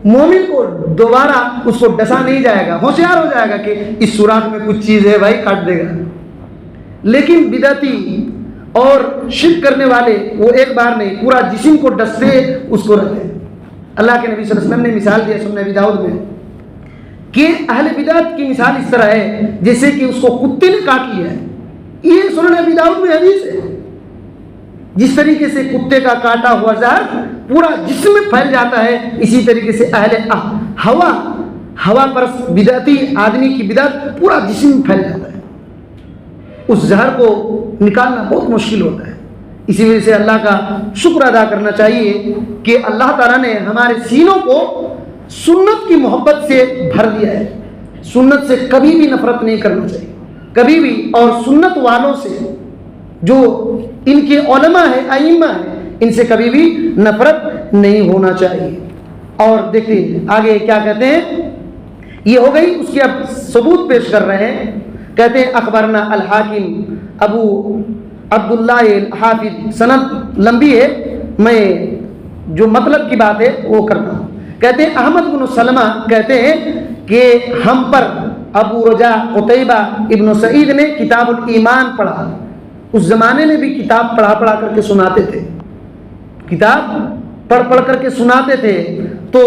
A: مومن کو دوبارہ اس کو ڈسا نہیں جائے گا، ہوشیار ہو جائے گا کہ اس سوراخ میں کچھ چیز ہے بھائی، کاٹ دے گا۔ لیکن بدعتی اور شرک کرنے والے وہ ایک بار نہیں، پورا جسم کو ڈستے اس کو رکھتے ہیں۔ اللہ کے نبی صلی اللہ علیہ وسلم نے مثال دیا سنن ابی داؤد میں کہ اہل بدعت کی مثال اس طرح ہے جیسے کہ اس کو کتے نے کاٹ لیا ہے۔ یہ سنن ابی داؤد میں حدیث ہے۔ جس طریقے سے کتے کا کاٹا ہوا زہر پورا جسم میں پھیل جاتا ہے، اسی طریقے سے اہل ہوا ہوا پرست بدعتی آدمی کی بدعت پورا جسم میں پھیل جاتا ہے، اس زہر کو نکالنا بہت مشکل ہوتا ہے۔ اسی وجہ سے اللہ کا شکر ادا کرنا چاہیے کہ اللہ تعالیٰ نے ہمارے سینوں کو سنت کی محبت سے بھر دیا ہے۔ سنت سے کبھی بھی نفرت نہیں کرنا چاہیے، کبھی بھی، اور سنت والوں سے جو ان کے علماء ہیں، ائمہ ہیں، ان سے کبھی بھی نفرت نہیں ہونا چاہیے۔ اور دیکھیں آگے کیا کہتے ہیں، یہ ہو گئی، اس کے اب ثبوت پیش کر رہے ہیں۔ کہتے ہیں اخبرنا الحاکم ابو عبداللہ الحافظ، سند لمبی ہے، میں جو مطلب کی بات ہے وہ کرتا ہوں۔ کہتے ہیں احمد بن سلمہ کہتے ہیں کہ ہم پر ابو رجا قتیبہ ابن سعید نے کتاب الایمان پڑھا۔ اس زمانے میں بھی کتاب پڑھا کر کے سناتے تھے، کتاب پڑھ کر کے سناتے تھے۔ تو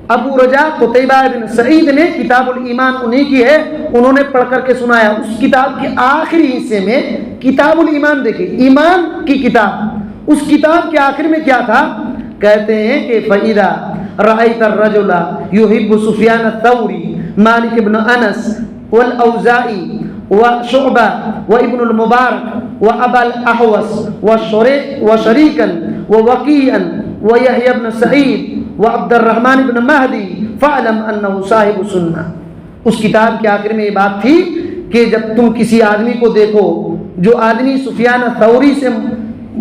A: ابو رجا قتیبہ ابن سعید نے کتاب الایمان انہی کی ہے، انہوں نے پڑھ کر کے سنایا۔ اس کتاب کے آخری حصے میں کتاب الایمان، دیکھیں ایمان کی کتاب، اس کتاب کے آخر میں کیا تھا؟ کہتے ہیں کہ فَإِذَا رَأَيْتَ الرَّجُلَ يُحِبُّ سُفْيَانَ الثَّوْرِي مالك بن انس والاوزاعي وشعبہ وابن المبارک وابا الاحوص وشریکا ووکیعا ویحیی بن سعید وعبد الرحمن بن مہدی فاعلم انه صاحب سنہ۔ اس کتاب کے آخر میں یہ بات تھی کہ جب تم کسی آدمی کو دیکھو جو آدمی سفیان ثوری سے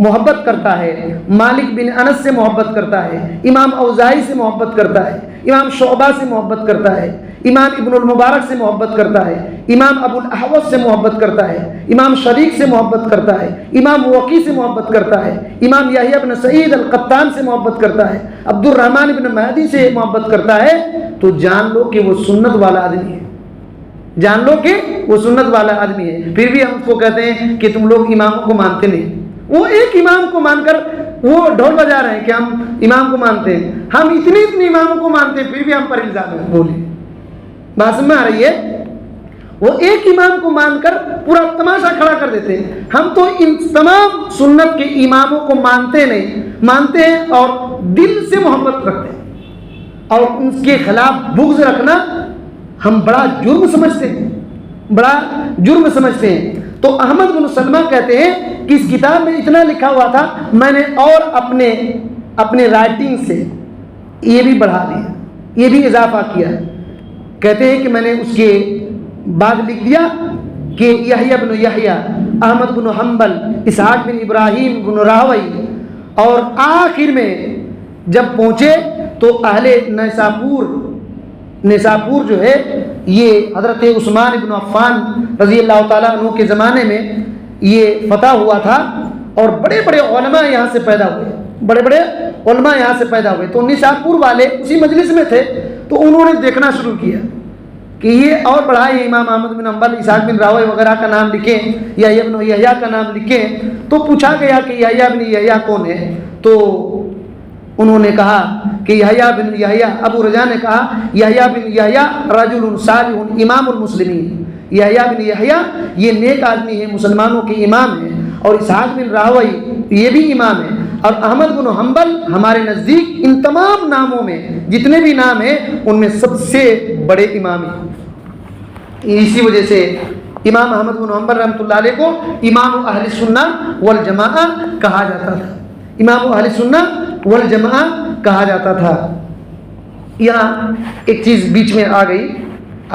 A: محبت کرتا ہے، مالک بن انس سے محبت کرتا ہے، امام اوزاعی سے محبت کرتا ہے، امام شعبہ سے محبت کرتا ہے، امام ابن المبارک سے محبت کرتا ہے، امام ابو الاحوص سے محبت کرتا ہے، امام شریک سے محبت کرتا ہے، امام وقی سے محبت کرتا ہے، امام یحییٰ بن سعید القطان سے محبت کرتا ہے، عبد الرحمن بن مہدی سے محبت کرتا ہے، تو جان لو کہ وہ سنت والا آدمی ہے، جان لو کہ وہ سنت والا آدمی ہے۔ پھر بھی ہم اس کو کہتے ہیں کہ تم لوگ اماموں کو مانتے نہیں۔ وہ ایک امام کو مان کر وہ ڈھول بجا رہے ہیں کہ ہم امام کو مانتے ہیں، ہم اتنے اماموں کو مانتے ہیں، پھر بھی ہم پر الزام ہے۔ بولیے بات سمجھ میں آ رہی ہے؟ وہ ایک امام کو مان کر پورا تماشا کھڑا کر دیتے ہیں۔ ہم تو ان تمام سنت کے اماموں کو مانتے نہیں، مانتے ہیں اور دل سے محبت رکھتے ہیں، اور ان کے خلاف بغض رکھنا ہم بڑا جرم سمجھتے ہیں، بڑا جرم سمجھتے ہیں۔ تو احمد بن سلمہ کہتے ہیں کہ اس کتاب میں اتنا لکھا ہوا تھا، میں نے اور اپنے رائٹنگ سے یہ بھی بڑھا دیا، یہ بھی اضافہ کیا۔ کہتے ہیں کہ میں نے اس کے بعد لکھ دیا کہ یحییٰ بن یحییٰ، احمد بن حنبل، اسحاق بن ابراہیم بن راہوی، اور آخر میں جب پہنچے تو اہل نیساپور جو ہے، یہ حضرت عثمان بن عفان رضی اللہ تعالیٰ عنہ کے زمانے میں یہ فتح ہوا تھا، اور بڑے بڑے علماء یہاں سے پیدا ہوئے، بڑے بڑے علماء یہاں سے پیدا ہوئے۔ تو نیساپور والے اسی مجلس میں تھے، تو انہوں نے دیکھنا شروع کیا کہ یہ اور بڑھائے، امام احمد بن حنبل، اسحاق بن راہوی وغیرہ کا نام لکھیں، یحییٰ بن یحییٰ کا نام لکھیں۔ تو پوچھا گیا کہ یحییٰ بن یحییٰ کون ہے؟ تو انہوں نے کہا کہ یحییٰ بن یحییٰ، ابو رجا نے کہا یحییٰ بن یحییٰ رجل صالح امام المسلمین، یحییٰ بن یحییٰ یہ نیک آدمی ہے، مسلمانوں کے امام ہیں، اور اسحاق بن راہوی یہ بھی امام ہے، اور احمد بن حنبل ہمارے نزدیک ان تمام ناموں میں جتنے بھی نام ہیں ان میں سب سے بڑے امام ہیں۔ اسی وجہ سے امام احمد بن حنبل رحمۃ اللہ علیہ کو امام اہل سنہ والجماعہ کہا جاتا تھا، امام اہل سنہ والجماعہ کہا جاتا تھا۔ یہاں ایک چیز بیچ میں آ گئی،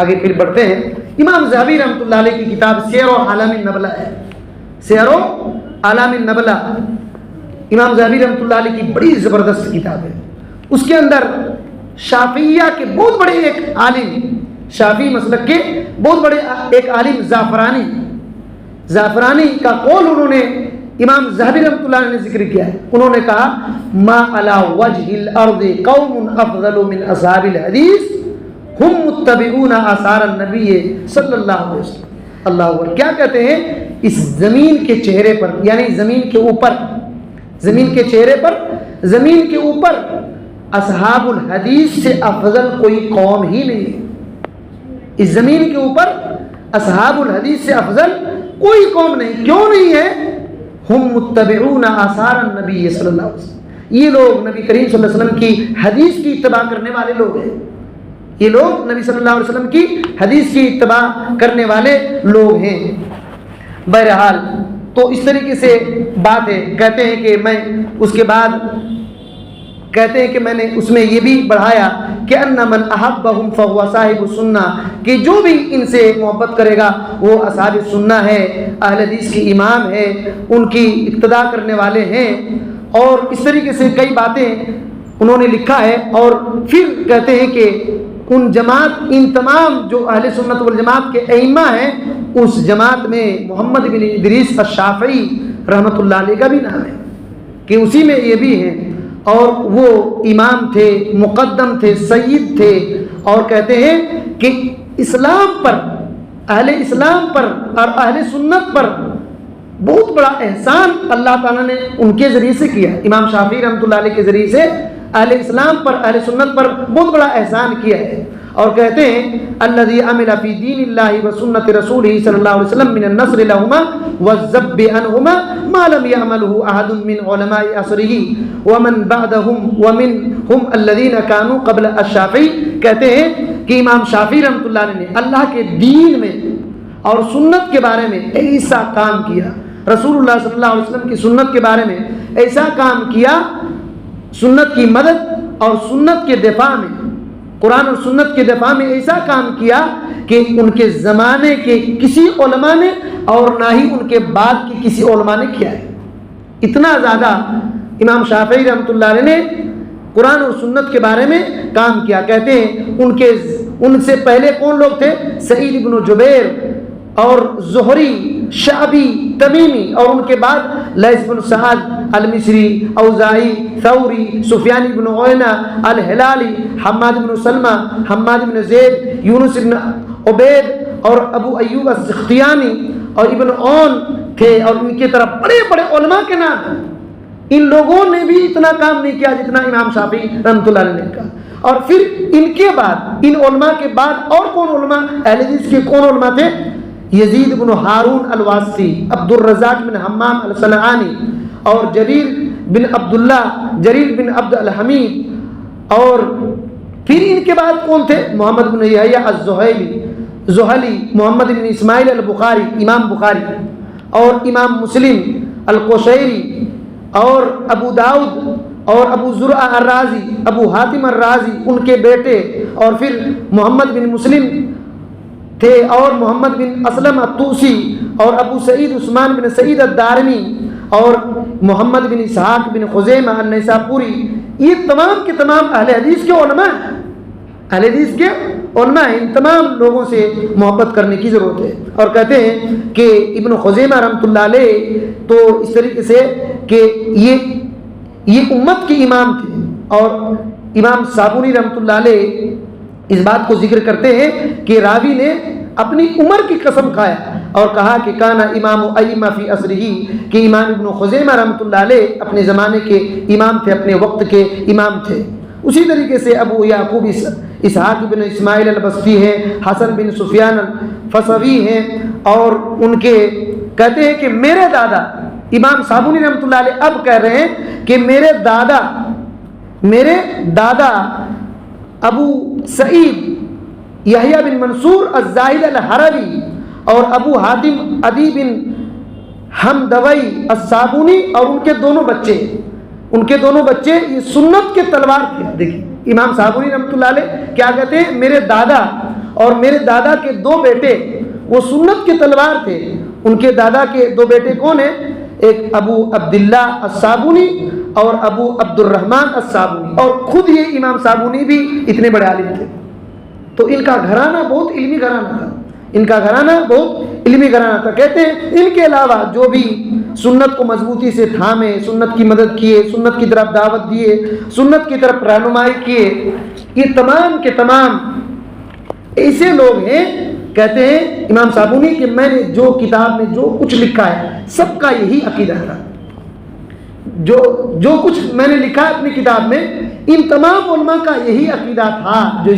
A: آگے پھر بڑھتے ہیں۔ امام ذہبی رحمۃ اللہ علیہ کی کتاب سیر و اعلام النبلہ ہے، سیر و اعلام النبلہ امام ذہبی رحمۃ اللہ علیہ کی بڑی زبردست کتاب ہے۔ اس کے اندر شافعیہ کے بہت بڑے ایک عالم، شافعی مسلک کے بہت بڑے ایک عالم زعفرانی کا قول انہوں نے امام ذہبی رحمۃ اللہ علیہ نے ذکر کیا ہے۔ انہوں نے کہا ما علی وجہ الارض قوم افضل من اصحاب الحدیث ہم متبعون آثار النبی صلی اللہ علیہ وسلم۔ اللہ اکبر، کیا کہتے ہیں؟ اس زمین کے چہرے پر، یعنی زمین کے اوپر، زمین کے چہرے پر، زمین کے اوپر اصحاب الحدیث سے افضل کوئی قوم ہی نہیں ہے۔ اس زمین کے اوپر اصحاب الحدیث سے افضل کوئی قوم نہیں۔ کیوں نہیں ہے؟ ہم متبعون آثار النبی صلی اللہ علیہ وسلم، یہ لوگ نبی کریم صلی اللہ علیہ وسلم کی حدیث کی اتباع کرنے والے لوگ ہیں، یہ لوگ نبی صلی اللہ علیہ وسلم کی حدیث کی اتباع کرنے والے لوگ ہیں۔ بہرحال تو اس طریقے سے بات ہے۔ کہتے ہیں کہ میں اس کے بعد کہتے ہیں کہ میں نے اس میں یہ بھی بڑھایا کہ ان من احبهم فهو صاحب السنہ، کہ جو بھی ان سے محبت کرے گا وہ اصحاب سنہ ہے، اہل حدیث کے امام ہے، ان کی اقتداء کرنے والے ہیں۔ اور اس طریقے سے کئی باتیں انہوں نے لکھا ہے۔ اور پھر کہتے ہیں کہ ان جماعت، ان تمام جو اہل سنت والجماعت کے ائمہ ہیں، اس جماعت میں محمد بن ادریس الشافعی رحمۃ اللہ علیہ کا بھی نام ہے، کہ اسی میں یہ بھی ہیں، اور وہ امام تھے، مقدم تھے، سید تھے۔ اور کہتے ہیں کہ اسلام پر، اہل اسلام پر اور اہل سنت پر بہت بڑا احسان اللہ تعالیٰ نے ان کے ذریعے سے کیا۔ امام شافعی رحمۃ اللہ علیہ کے ذریعے سے اہل اسلام پر، اہل سنت پر بہت بڑا احسان کیا ہے۔ اور کہتے ہیں الذی عمل فی دین اللہ و سنت رسولہ صلی اللہ علیہ وسلم من النصر لہما والذب عنہما ما لم یعملہ احد من علماء عصرہ ومن بعدہم ومنہم الذین کانوا قبل الشافعی۔ کہتے ہیں کہ امام شافعی رحمۃ اللہ علیہ نے اللہ کے دین میں اور سنت کے بارے میں ایسا کام کیا، رسول اللہ صلی اللہ علیہ وسلم کی سنت کے بارے میں ایسا کام کیا، سنت کی مدد اور سنت کے دفاع میں، قرآن اور سنت کے دفاع میں ایسا کام کیا کہ ان کے زمانے کے کسی علماء نے اور نہ ہی ان کے بعد کے کسی علماء نے کیا ہے۔ اتنا زیادہ امام شافعی رحمۃ اللہ علیہ نے قرآن اور سنت کے بارے میں کام کیا۔ کہتے ہیں ان سے پہلے کون لوگ تھے؟ سعید بن جبیر اور زہری، شعبی، تمیمی، اور ان کے بعد لیث بن سعد المصری، اوزاعی، ثوری، سفیان بن عیینہ الہلالی، حماد بن سلمہ، حماد بن زید، یونس بن عبید اور ابو ایوب السختیانی اور ابن عون تھے، اور ان کی طرف بڑے بڑے علماء کے نام ہیں۔ ان لوگوں نے بھی اتنا کام نہیں کیا جتنا امام شافعی رحمۃ اللہ علیہ نے کہا۔ اور پھر ان کے بعد، ان علماء کے بعد اور کون علماء، اہل حدیث کے کون علماء تھے؟ یزید بن ہارون الواسطی، عبد الرزاق بن حمام الصنعانی، اور جریر بن عبداللہ، جریر بن عبد الحمید۔ اور پھر ان کے بعد کون تھے؟ محمد بن یحییٰ الزہلی، محمد بن اسماعیل البخاری، امام بخاری، اور امام مسلم القشیری، اور ابو داؤد اور ابو زرع الرازی، ابو حاتم الرازی، ان کے بیٹے، اور پھر محمد بن مسلم تھے، اور محمد بن اسلم الطوسی، اور ابو سعید عثمان بن سعید الدارمی، اور محمد بن اسحاق بن خزیمہ النیسابوری۔ یہ تمام کے تمام اہل حدیث کے علماء ہیں، اہل حدیث کے علماء ہیں۔ ان تمام لوگوں سے محبت کرنے کی ضرورت ہے۔ اور کہتے ہیں کہ ابن خزیمہ رحمۃ اللہ علیہ تو اس طریقے سے کہ یہ امت کے امام تھے، اور امام صابونی رحمۃ اللہ علیہ اس بات کو ذکر کرتے ہیں کہ راوی نے اپنی عمر کی قسم کھایا اور کہا کہ کانا امام ائمہ فی عصرہ، کہ امام ابن خزیمہ رحمۃ اللہ علیہ اپنے زمانے کے امام تھے، اپنے وقت کے امام تھے۔ اسی طریقے سے ابو یعقوب اسحاق بن اسماعیل البستی ہیں، حسن بن سفیان الفصوی ہیں، اور ان کے کہتے ہیں کہ میرے دادا، امام صابونی رحمۃ اللہ علیہ اب کہہ رہے ہیں کہ میرے دادا ابو سعید یحییٰ بن منصور الزاہد الحروی اور ابو حاتم عدی بن حمدوی الصابونی، اور ان کے دونوں بچے یہ سنت کے تلوار تھے۔ دیکھیے امام صابونی رحمۃ اللہ علیہ کیا کہتے ہیں، میرے دادا اور میرے دادا کے دو بیٹے وہ سنت کے تلوار تھے۔ ان کے دادا کے دو بیٹے کون ہیں؟ ایک ابو عبداللہ الصابونی اور ابو عبد الرحمن الصابونی، اور خود یہ امام صابونی بھی اتنے بڑے عالم تھے۔ تو ان کا گھرانہ بہت علمی گھرانہ تھا، ان کا گھرانہ بہت علمی گھرانہ تھا۔ کہتے ہیں ان کے علاوہ جو بھی سنت کو مضبوطی سے تھامے، سنت کی مدد کیے، سنت کی طرف دعوت دیے، سنت کی طرف رہنمائی کیے، یہ تمام کے تمام ایسے لوگ ہیں۔ کہتے ہیں امام صابونی کہ میں نے جو کتاب میں جو کچھ لکھا ہے سب کا یہی عقیدہ تھا، جو کچھ میں نے لکھا ہے اپنی کتاب میں، ان تمام علماء کا یہی عقیدہ تھا جو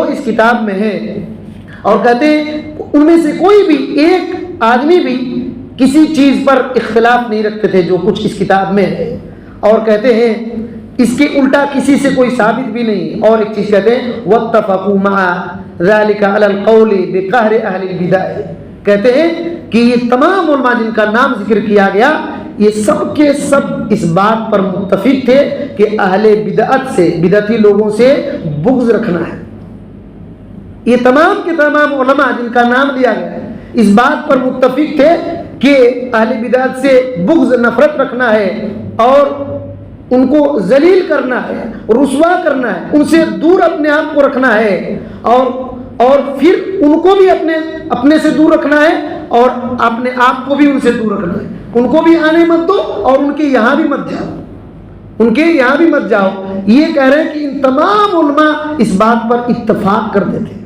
A: اس کتاب میں ہے، اور کہتے ہیں ان میں سے کوئی بھی ایک آدمی بھی کسی چیز پر اختلاف نہیں رکھتے تھے جو کچھ اس کتاب میں ہے۔ اور کہتے ہیں اس کے الٹا کسی سے کوئی ثابت بھی نہیں. اور ایک چیز کہتے ہیں واتفقوا مع ذلك على القول بقهر اهل البدع. کہتے ہیں کہ یہ تمام علماء جن کا نام ذکر کیا گیا یہ سب کے سب اس بات پر متفق تھے کہ اہل بدعت سے، بدعتی لوگوں سے بغض رکھنا ہے. یہ تمام کے تمام علماء جن کا نام لیا گیا ہے اس بات پر متفق تھے کہ اہل بدعت سے بغض، نفرت رکھنا ہے اور ان کو ذلیل کرنا ہے، رسوا کرنا ہے، ان سے دور اپنے آپ کو رکھنا ہے اور پھر ان کو بھی اپنے سے دور رکھنا ہے اور اپنے آپ کو بھی ان سے دور رکھنا ہے. ان کو بھی آنے مت دو اور ان کے یہاں بھی مت جاؤ، ان کے یہاں بھی مت جاؤ. یہ کہہ رہے ہیں کہ ان تمام علماء اس بات پر اتفاق کرتے تھے،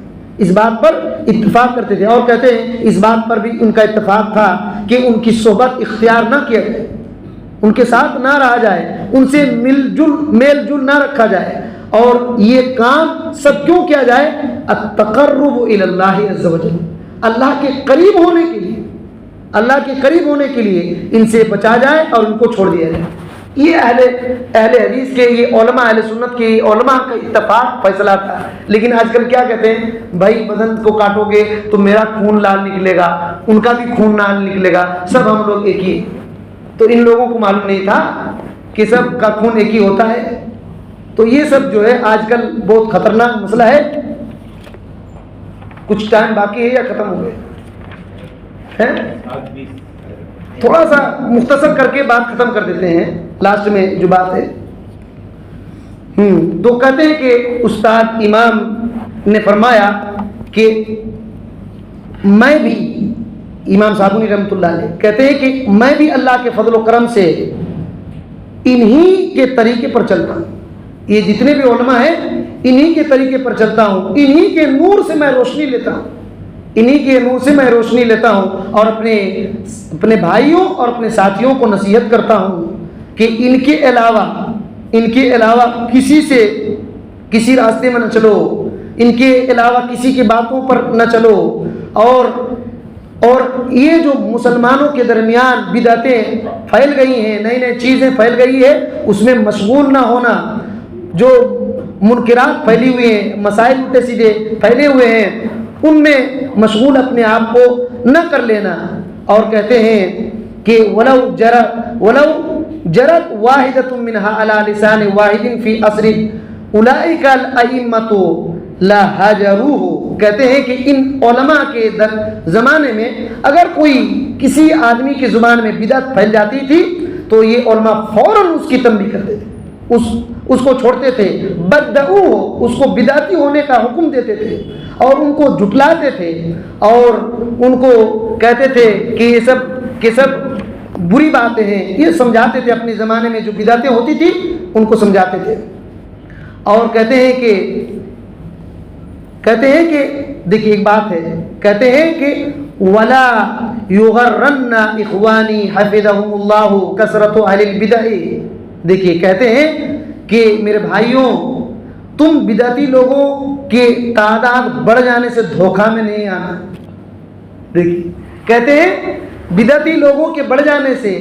A: اس بات پر اتفاق کرتے تھے. اور کہتے ہیں اس بات پر بھی ان کا اتفاق تھا کہ ان کی صحبت اختیار نہ کیا جائے، ان کے ساتھ نہ رہا جائے، ان سے میل جل نہ رکھا جائے. اور یہ کام سب کیوں کیا جائے؟ التقرب الی اللہ عز وجل، اللہ کے قریب ہونے کے لیے، اللہ کے قریب ہونے کے لیے ان سے بچا جائے اور ان کو چھوڑ دیا جائے. یہ اہل حدیث کے، یہ علماء اہل سنت کے علماء کا اتفاق فیصلہ تھا. لیکن آج کل کیا کہتے ہیں؟ بھائی بدن کو کاٹو گے تو میرا خون لال نکلے گا، ان کا بھی خون لال نکلے گا، سب ہم لوگ ایک ہی. تو ان لوگوں کو معلوم نہیں تھا کہ سب کا خون ایک ہی ہوتا ہے. تو یہ سب جو ہے آج کل بہت خطرناک مسئلہ ہے. کچھ ٹائم باقی ہے یا ختم ہو گئے؟ تھوڑا سا مختصر کر کے بات ختم کر دیتے ہیں لاسٹ میں جو بات ہے. تو کہتے ہیں کہ استاد امام نے فرمایا کہ میں بھی، امام صابونی رحمۃ اللہ علیہ کہتے ہیں کہ میں بھی اللہ کے فضل و کرم سے انہی کے طریقے پر چلتا ہوں. یہ جتنے بھی علماء ہیں انہی کے طریقے پر چلتا ہوں، انہی کے نور سے میں روشنی لیتا ہوں، انہی کے نور سے میں روشنی لیتا ہوں. اور اپنے بھائیوں اور اپنے ساتھیوں کو نصیحت کرتا ہوں کہ ان کے علاوہ کسی سے کسی راستے میں نہ چلو، ان کے علاوہ کسی کی باتوں پر نہ چلو. اور یہ جو مسلمانوں کے درمیان بدعتیں پھیل گئی ہیں، نئی نئی چیزیں پھیل گئی ہے، اس میں مشغول نہ ہونا. جو منکرات پھیلی ہوئی ہیں، مسائل الٹے سیدھے پھیلے ہوئے ہیں، ان میں مشغول اپنے آپ کو نہ کر لینا. اور کہتے ہیں کہ ولو جرت واحدۃ منها على لسان واحد فی عصر اولئک الائمۃ لا هاجروه. کہتے ہیں کہ ان علماء کے زمانے میں اگر کوئی کسی آدمی کی زبان میں بدعت پھیل جاتی تھی تو یہ علماء فوراً اس کی تنبیہ کرتے تھے، اس کو چھوڑتے تھے. بدعوہ، اس کو بدعتی ہونے کا حکم دیتے تھے اور ان کو جھٹلاتے تھے اور ان کو کہتے تھے کہ یہ سب بری باتیں ہیں. یہ سمجھاتے تھے، اپنے زمانے میں جو بدعتیں ہوتی تھی ان کو سمجھاتے تھے. اور کہتے ہیں کہ دیکھیے ایک بات ہے، کہتے ہیں کہ ولا یغرن اخوانی حفظهم اللہ کثرت اہل البدع. دیکھیے کہتے ہیں کہ میرے بھائیوں، تم بدعتی لوگوں کی تعداد بڑھ جانے سے دھوکہ میں نہیں آنا. دیکھیے کہتے ہیں بدعتی لوگوں کے بڑھ جانے سے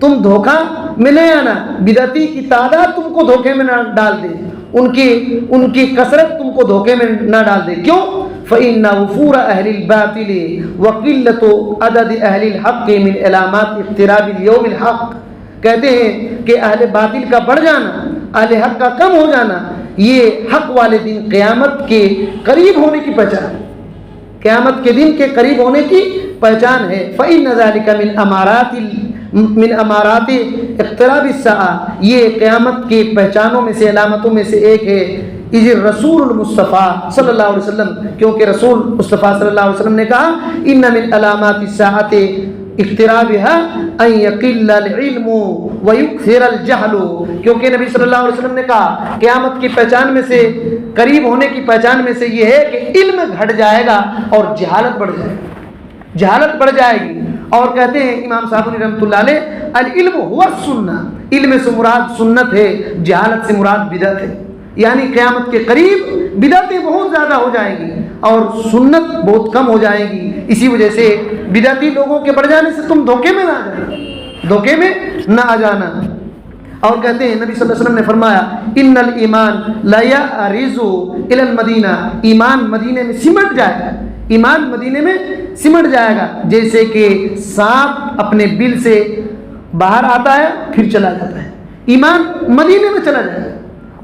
A: تم دھوکہ میں نہیں آنا، بدعتی کی تعداد تم کو دھوکے میں نہ ڈال دے، ان کی کثرت تم کو دھوکے میں نہ ڈال دے. کیوں؟ فإن وفور اہل الباطل وقلت عدد اہل الحق من علامات اقتراب اليوم الحق. کہتے ہیں کہ اہل باطل کا بڑھ جانا، اہل حق کا کم ہو جانا، یہ حق والے دن قیامت کے قریب ہونے کی پہچان، قیامت کے دن کے قریب ہونے کی پہچان ہے. فإن ذلك من امارات اقتراب الساعة. یہ قیامت کی پہچانوں میں سے، علامتوں میں سے ایک ہے. اذ رسول المصطفیٰ صلی اللہ علیہ وسلم، کیونکہ رسول مصطفیٰ صلی اللہ علیہ وسلم نے کہا ان من علامات الساعة اقترابها ان يقل العلم ويكثر الجهل. کیونکہ نبی صلی اللہ علیہ وسلم نے کہا قیامت کی پہچان میں سے، قریب ہونے کی پہچان میں سے یہ ہے کہ علم گھٹ جائے گا اور جہالت بڑھ جائے گی، جہالت بڑھ جائے گی. اور کہتے ہیں امام صابونی رحمۃ اللہ علیہ العلم هو السنہ، علم سے مراد سنت ہے، جہالت سے مراد بدعت ہے. یعنی قیامت کے قریب بدعتیں بہت زیادہ ہو جائیں گی اور سنت بہت کم ہو جائے گی. اسی وجہ سے بدعتی لوگوں کے بڑھ جانے سے تم دھوکے میں نہ آ جانا، دھوکے میں نہ آ جانا. اور کہتے ہیں نبی صلی اللہ علیہ وسلم نے فرمایا ان الایمان لا یعرض الی المدینہ، ایمان مدینے میں سمٹ جائے گا، ایمان مدینے میں سمٹ جائے گا جیسے کہ سانپ اپنے بل سے باہر آتا ہے پھر چلا جاتا ہے، ایمان مدینے میں چلا جائے گا،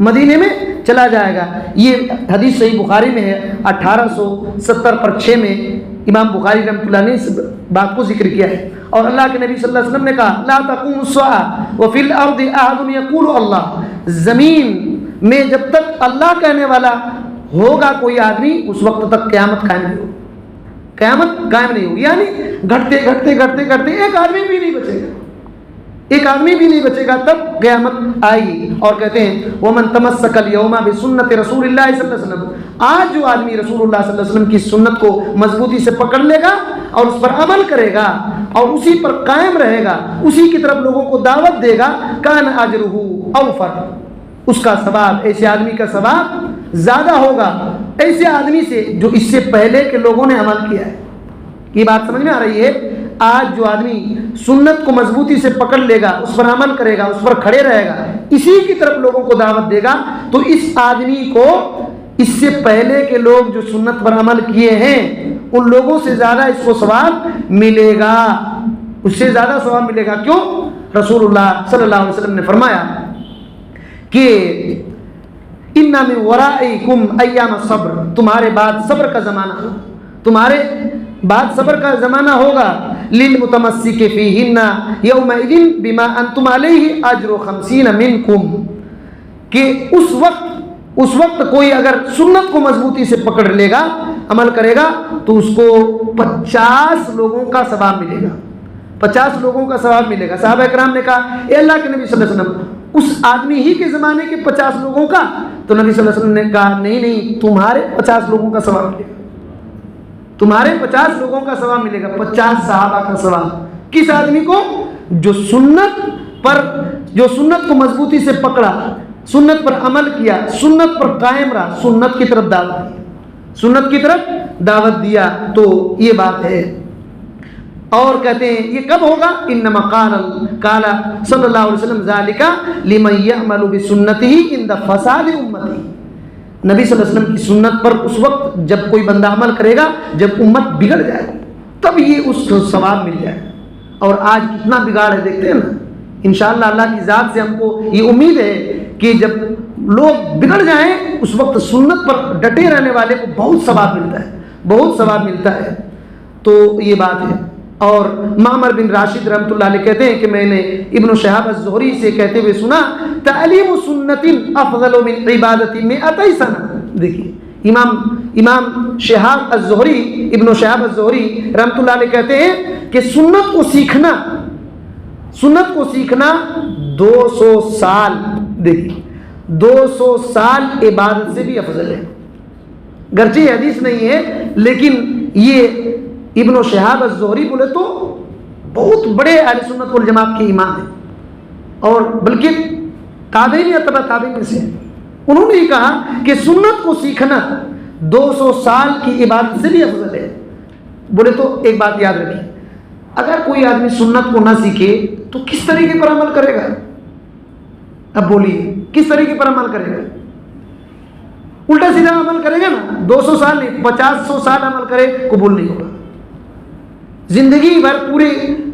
A: مدینے میں چلا جائے گا۔ یہ حدیث صحیح بخاری میں ہے 1870 پر 6 میں امام بخاری رحمۃ اللہ نے اس بات کو ذکر کیا ہے۔ اور اللہ کے نبی صلی اللہ علیہ وسلم نے کہا لا تقوم الساعة وفي الارض احد يقول اللہ، زمین میں جب تک اللہ کہنے والا ہوگا کوئی آدمی اس وقت تک قیامت قائم نہیں ہوگی، قیامت قائم نہیں ہوگی، یعنی گھٹتے گھٹتے گھٹتے گھٹتے ایک آدمی بھی نہیں بچے گا، ایک آدمی بھی نہیں بچے گا، تب قیامت آئے گی۔ اور کہتے ہیں ومن تمسک اليوم بسنت رسول اللہ صلی اللہ علیہ وسلم، آج جو آدمی رسول اللہ صلی اللہ علیہ وسلم کی سنت کو مضبوطی سے پکڑ لے گا اور اس پر عمل کرے گا اور اسی پر قائم رہے گا، اسی کی طرف لوگوں کو دعوت دے گا، کان اجرہ اوفر، اس کا ثواب، ایسے آدمی کا ثواب زیادہ ہوگا ایسے آدمی سے جو اس سے پہلے کے لوگوں نے عمل کیا ہے۔ یہ بات سمجھ میں آ رہی ہے؟ آج جو آدمی سنت کو مضبوطی سے پکڑ لے گا، اس پر عمل کرے گا، اس پر کھڑے رہے گا، اسی کی طرف لوگوں کو دعوت دے گا، تو اس آدمی کو اس سے پہلے کے لوگ جو سنت پر عمل کیے ہیں ان لوگوں سے زیادہ اس کو ثواب ملے گا، اس سے زیادہ ثواب ملے گا۔ کیوں؟ رسول اللہ صلی اللہ علیہ وسلم نے فرمایا کہ ان من ورائکم ایام الصبر، تمہارے بعد صبر کا زمانہ، تمہارے بعد صبر کا زمانہ ہوگا، للمتمسک فیہن یومئذ بما انتم علیہ اجر 50 منکم، کہ اس وقت کوئی اگر سنت کو مضبوطی سے پکڑ لے گا، عمل کرے گا، تو اس کو 50 لوگوں کا ثواب ملے گا، 50 لوگوں کا ثواب ملے گا۔ صحابہ کرام نے کہا اے اللہ کے نبی صلی اللہ علیہ وسلم، اس آدمی ہی کے زمانے کے 50 لوگوں کا؟ تو نبی صلی اللہ علیہ وسلم نے کہا نہیں، تمہارے 50 لوگوں کا ثواب ملے گا، تمہارے 50 لوگوں کا ثواب ملے گا، 50 صحابہ کا ثواب۔ کس آدمی کو؟ جو سنت کو مضبوطی سے پکڑا، سنت پر عمل کیا، سنت پر قائم رہا، سنت کی طرف دعوت دیا، تو یہ بات ہے۔ اور کہتے ہیں یہ کب ہوگا؟ انما قال صلی اللہ علیہ وسلم ذالک لمن یعمل بسنتہ عند فساد امتی، نبی صلی اللہ علیہ وسلم کی سنت پر اس وقت جب کوئی بندہ عمل کرے گا جب امت بگڑ جائے گی، تب یہ اس کو ثواب مل جائے گا۔ اور آج کتنا بگاڑ ہے دیکھتے ہیں نا، انشاءاللہ اللہ کی ذات سے ہم کو یہ امید ہے کہ جب لوگ بگڑ جائیں اس وقت سنت پر ڈٹے رہنے والے کو بہت ثواب ملتا ہے، بہت ثواب ملتا ہے۔ تو یہ بات ہے۔ اور معمر بن راشد رحمۃ اللہ علیہ کہتے ہیں کہ میں نے ابن شہاب الزہری سے کہتے ہوئے سنا تعلیم سنت افضل من عبادت 200 سنہ۔ دیکھیے امام شہاب الزہری، ابن شہاب الزہری رحمۃ اللہ علیہ کہتے ہیں کہ سنت کو سیکھنا 200 سال، دیکھیے 200 سال عبادت سے بھی افضل ہے۔ گرچہ یہ حدیث نہیں ہے لیکن یہ ابن شہاب الزہری بولے تو بہت بڑے اہل سنت والجماعت کے امام ہیں، اور بلکہ تابعین یا تبع تابعین میں سے، انہوں نے یہ کہا کہ سنت کو سیکھنا 200 سال کی عبادت سے بھی افضل ہے۔ بولے تو ایک بات یاد رکھیے، اگر کوئی آدمی سنت کو نہ سیکھے تو کس طریقے پر عمل کرے گا؟ اب بولیے کس طریقے پر عمل کرے گا؟ الٹا سیدھا عمل کرے گا نا، 200 سال نہیں 50 سال عمل کرے قبول نہیں ہوگا۔ زندگی بھر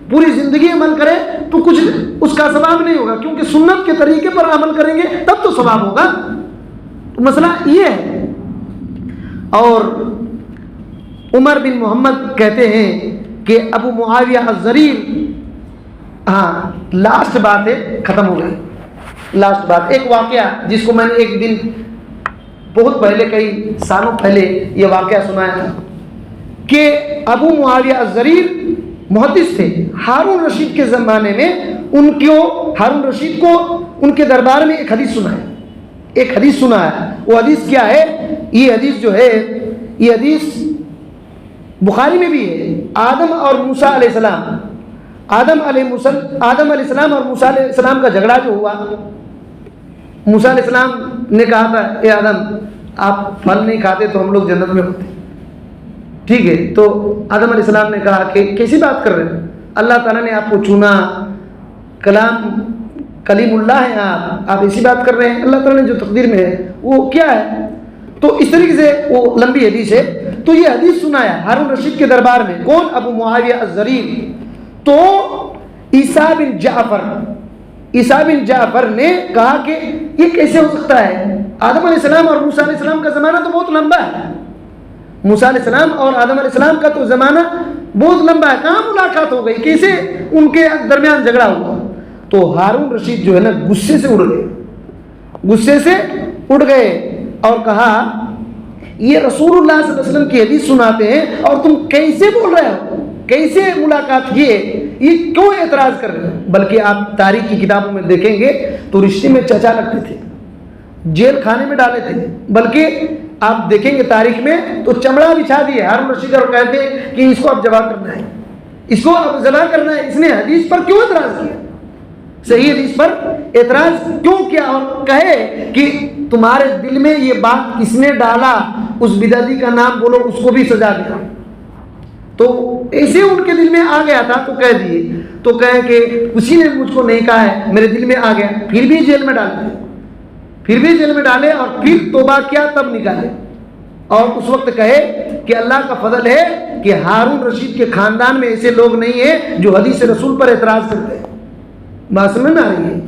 A: پوری زندگی عمل کرے تو کچھ اس کا ثواب نہیں ہوگا، کیونکہ سنت کے طریقے پر عمل کریں گے تب تو ثواب ہوگا۔ تو مسئلہ یہ ہے۔ اور عمر بن محمد کہتے ہیں کہ ابو معاویہ الضریر، لاسٹ بات ہے، ختم ہو گئی لاسٹ بات، ایک واقعہ جس کو میں نے ایک دن بہت پہلے کئی سالوں پہلے یہ واقعہ سنایا تھا کہ ابو معاویہ الضریر محدث تھے، ہارون رشید کے زمانے میں ہارون رشید کو ان کے دربار میں ایک حدیث سنا ہے۔ وہ حدیث کیا ہے؟ یہ حدیث جو ہے، یہ حدیث بخاری میں بھی ہے۔ آدم اور موسیٰ علیہ السلام، آدم علیہ السلام اور موسیٰ علیہ السلام کا جھگڑا جو ہوا، موسیٰ علیہ السلام نے کہا تھا اے آدم آپ پھل نہیں کھاتے تو ہم لوگ جنت میں ہوتے، ٹھیک ہے؟ تو آدم علیہ السلام نے کہا کہ کیسی بات کر رہے ہیں، اللہ تعالیٰ نے آپ کو چنا، کلام کلیم اللہ ہیں آپ ایسی بات کر رہے ہیں، اللہ تعالیٰ نے جو تقدیر میں ہے وہ کیا ہے؟ تو اس طریقے سے وہ لمبی حدیث ہے۔ تو یہ حدیث سنایا ہارون رشید کے دربار میں، کون؟ ابو معاویہ الضریر۔ تو عیسیٰ بن جعفر نے کہا کہ یہ کیسے ہو سکتا ہے؟ آدم علیہ السلام اور موسیٰ علیہ السلام کا زمانہ تو بہت لمبا ہے، موسیٰ علیہ السلام اور آدم علیہ السلام کا تو زمانہ بہت لمبا ہے، کہاں ملاقات ہو گئی؟ کیسے ان کے درمیان جھگڑا ہوا؟ تو ہارون رشید جو ہے نا غصے سے اڑ گئے اور کہا یہ رسول اللہ صلی اللہ علیہ وسلم کی حدیث سناتے ہیں اور تم کیسے بول رہے ہو؟ کیسے ملاقات کیے؟ یہ کیوں اعتراض کر رہے ہیں؟ بلکہ آپ تاریخ کی کتابوں میں دیکھیں گے تو رشتے میں چچا لگتے تھے، جیل خانے میں ڈالے تھے، بلکہ آپ دیکھیں گے تاریخ میں تو چمڑا بچھا دیے ہارون رشید اور کہتے ہیں کہ اس کو اب ذبح کرنا ہے، اس کو اب ذبح کرنا ہے۔ اس نے حدیث پر کیوں اعتراض کیا؟ صحیح حدیث پر اعتراض کیوں کیا؟ اور کہے کہ تمہارے دل میں یہ بات کس نے ڈالا؟ اس بدعتی کا نام بولو، اس کو بھی سزا دیا۔ تو ایسے ان کے دل میں آ گیا تھا تو کہہ دیے، تو کہیں کہ کسی نے مجھ کو نہیں کہا ہے، میرے دل میں آ گیا، پھر بھی جیل میں ڈالے اور پھر توبہ کیا تب نکالے۔ اور اس وقت کہے کہ اللہ کا فضل ہے کہ ہارون رشید کے خاندان میں ایسے لوگ نہیں ہیں جو حدیث رسول پر اعتراض کرتے ہیں۔ بات سمجھ میں آ رہی ہے؟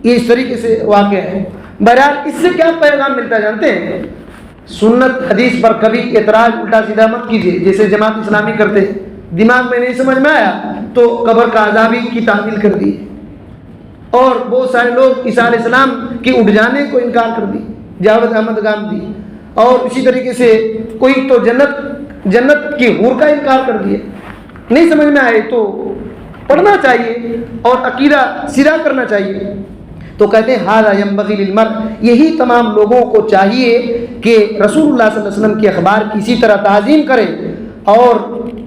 A: یہ اس طریقے سے واقعہ ہے۔ بہرحال اس سے کیا پیغام ملتا جانتے ہیں؟ سنت حدیث پر کبھی اعتراض الٹا سیدھا مت کیجیے، جیسے جماعت اسلامی کرتے ہیں، دماغ میں نہیں سمجھ میں آیا تو قبر کا عذابی کی تعویل کر دی، اور بہت سارے لوگ عیسیٰ علیہ السلام کی اٹھ جانے کو انکار کر دی، جاوید احمد گامدی، اور اسی طریقے سے کوئی تو جنت کی حور کا انکار کر دیا۔ نہیں سمجھ میں آئے تو پڑھنا چاہیے اور عقیدہ سیدھا کرنا چاہیے۔ تو کہتے ہیں ھذا ینبغی للمرء، یہی تمام لوگوں کو چاہیے کہ رسول اللہ صلی اللہ علیہ وسلم کے اخبار کی اسی طرح تعظیم کرے، اور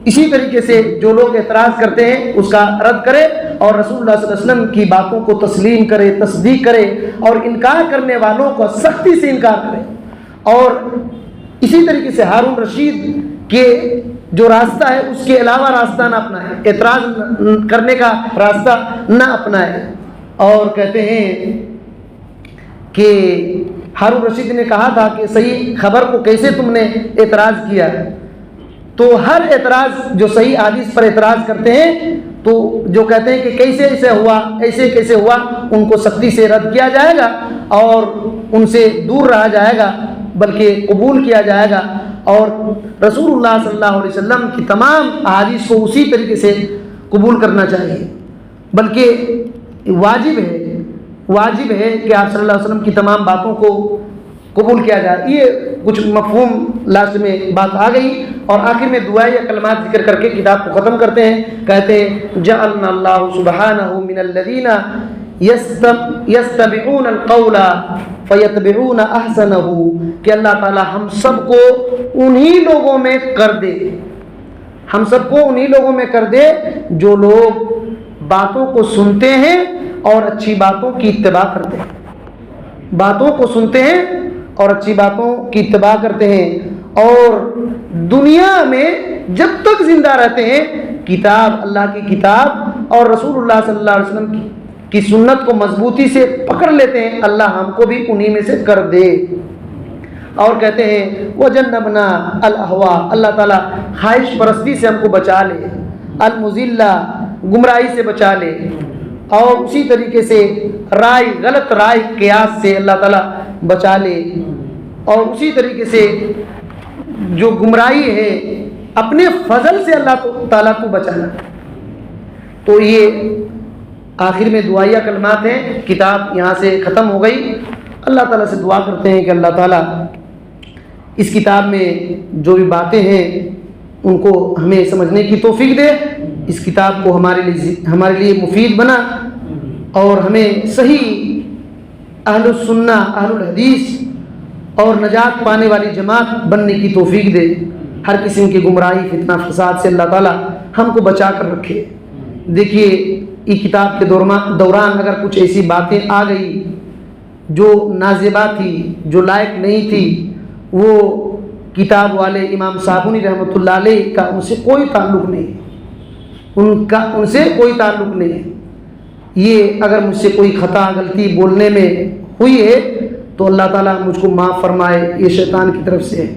A: اسی طریقے سے جو لوگ اعتراض کرتے ہیں اس کا رد کرے، اور رسول اللہ صلی اللہ علیہ وسلم کی باتوں کو تسلیم کرے، تصدیق کرے، اور انکار کرنے والوں کو سختی سے انکار کرے۔ اور اسی طریقے سے ہارون رشید کے جو راستہ ہے اس کے علاوہ راستہ نہ اپنائے، اعتراض کرنے کا راستہ نہ اپنائے۔ اور کہتے ہیں کہ ہارون رشید نے کہا تھا کہ صحیح خبر کو کیسے تم نے اعتراض کیا؟ تو ہر اعتراض جو صحیح حدیث پر اعتراض کرتے ہیں تو جو کہتے ہیں کہ کیسے ایسے ہوا، ایسے کیسے ہوا، ان کو سختی سے رد کیا جائے گا اور ان سے دور رہا جائے گا، بلکہ قبول کیا جائے گا۔ اور رسول اللہ صلی اللہ علیہ وسلم کی تمام احادیث کو اسی طریقے سے قبول کرنا چاہیے، بلکہ واجب ہے کہ آپ صلی اللہ علیہ وسلم کی تمام باتوں کو قبول کیا جائے۔ یہ کچھ مفہوم لاسٹ میں بات آ گئی، اور آخر میں دعائیں یا کلمات ذکر کر کے کتاب کو ختم کرتے ہیں۔ کہتے ہیں جعلنا اللہ سبحانہ من الذین یستمعون القول فیتبعون احسنہ، کہ اللہ تعالی ہم سب کو انہی لوگوں میں کر دے جو لوگ باتوں کو سنتے ہیں اور اچھی باتوں کی اتباع کرتے ہیں، باتوں کو سنتے ہیں اور اچھی باتوں کی اتباع کرتے ہیں، اور دنیا میں جب تک زندہ رہتے ہیں کتاب، اللہ کی کتاب اور رسول اللہ صلی اللہ علیہ وسلم کی سنت کو مضبوطی سے پکڑ لیتے ہیں، اللہ ہم کو بھی انہی میں سے کر دے۔ اور کہتے ہیں وجنبنا الاہواء، اللہ تعالیٰ خواہش پرستی سے ہم کو بچا لے، المضلہ، گمراہی سے بچا لے، اور اسی طریقے سے غلط رائے قیاس سے اللہ تعالیٰ بچا لے، اور اسی طریقے سے جو گمراہی ہے اپنے فضل سے اللہ تعالیٰ کو بچانا۔ تو یہ آخر میں دعائیہ کلمات ہیں، کتاب یہاں سے ختم ہو گئی۔ اللہ تعالیٰ سے دعا کرتے ہیں کہ اللہ تعالیٰ اس کتاب میں جو بھی باتیں ہیں ان کو ہمیں سمجھنے کی توفیق دے، اس کتاب کو ہمارے لیے مفید بنا، اور ہمیں صحیح اہل السنہ، اہل الحدیث اور نجات پانے والی جماعت بننے کی توفیق دے۔ ہر قسم کی گمراہی، فتنہ، فساد سے اللہ تعالیٰ ہم کو بچا کر رکھے۔ دیکھیے یہ کتاب کے دوران اگر کچھ ایسی باتیں آ گئی جو نازیبہ تھی، جو لائق نہیں تھی، وہ کتاب والے امام صابونی رحمۃ اللہ علیہ کا ان سے کوئی تعلق نہیں ہے، ان سے کوئی تعلق نہیں ہے۔ یہ اگر مجھ سے کوئی خطا غلطی بولنے میں ہوئی ہے تو اللہ تعالیٰ مجھ کو معاف فرمائے، یہ شیطان کی طرف سے ہے۔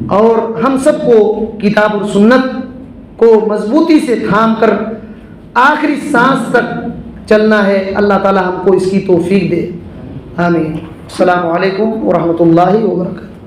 A: اور ہم سب کو کتاب اور سنت کو مضبوطی سے تھام کر آخری سانس تک چلنا ہے۔ اللہ تعالیٰ ہم کو اس کی توفیق دے، آمین۔ السلام علیکم ورحمۃ اللہ وبرکاتہ۔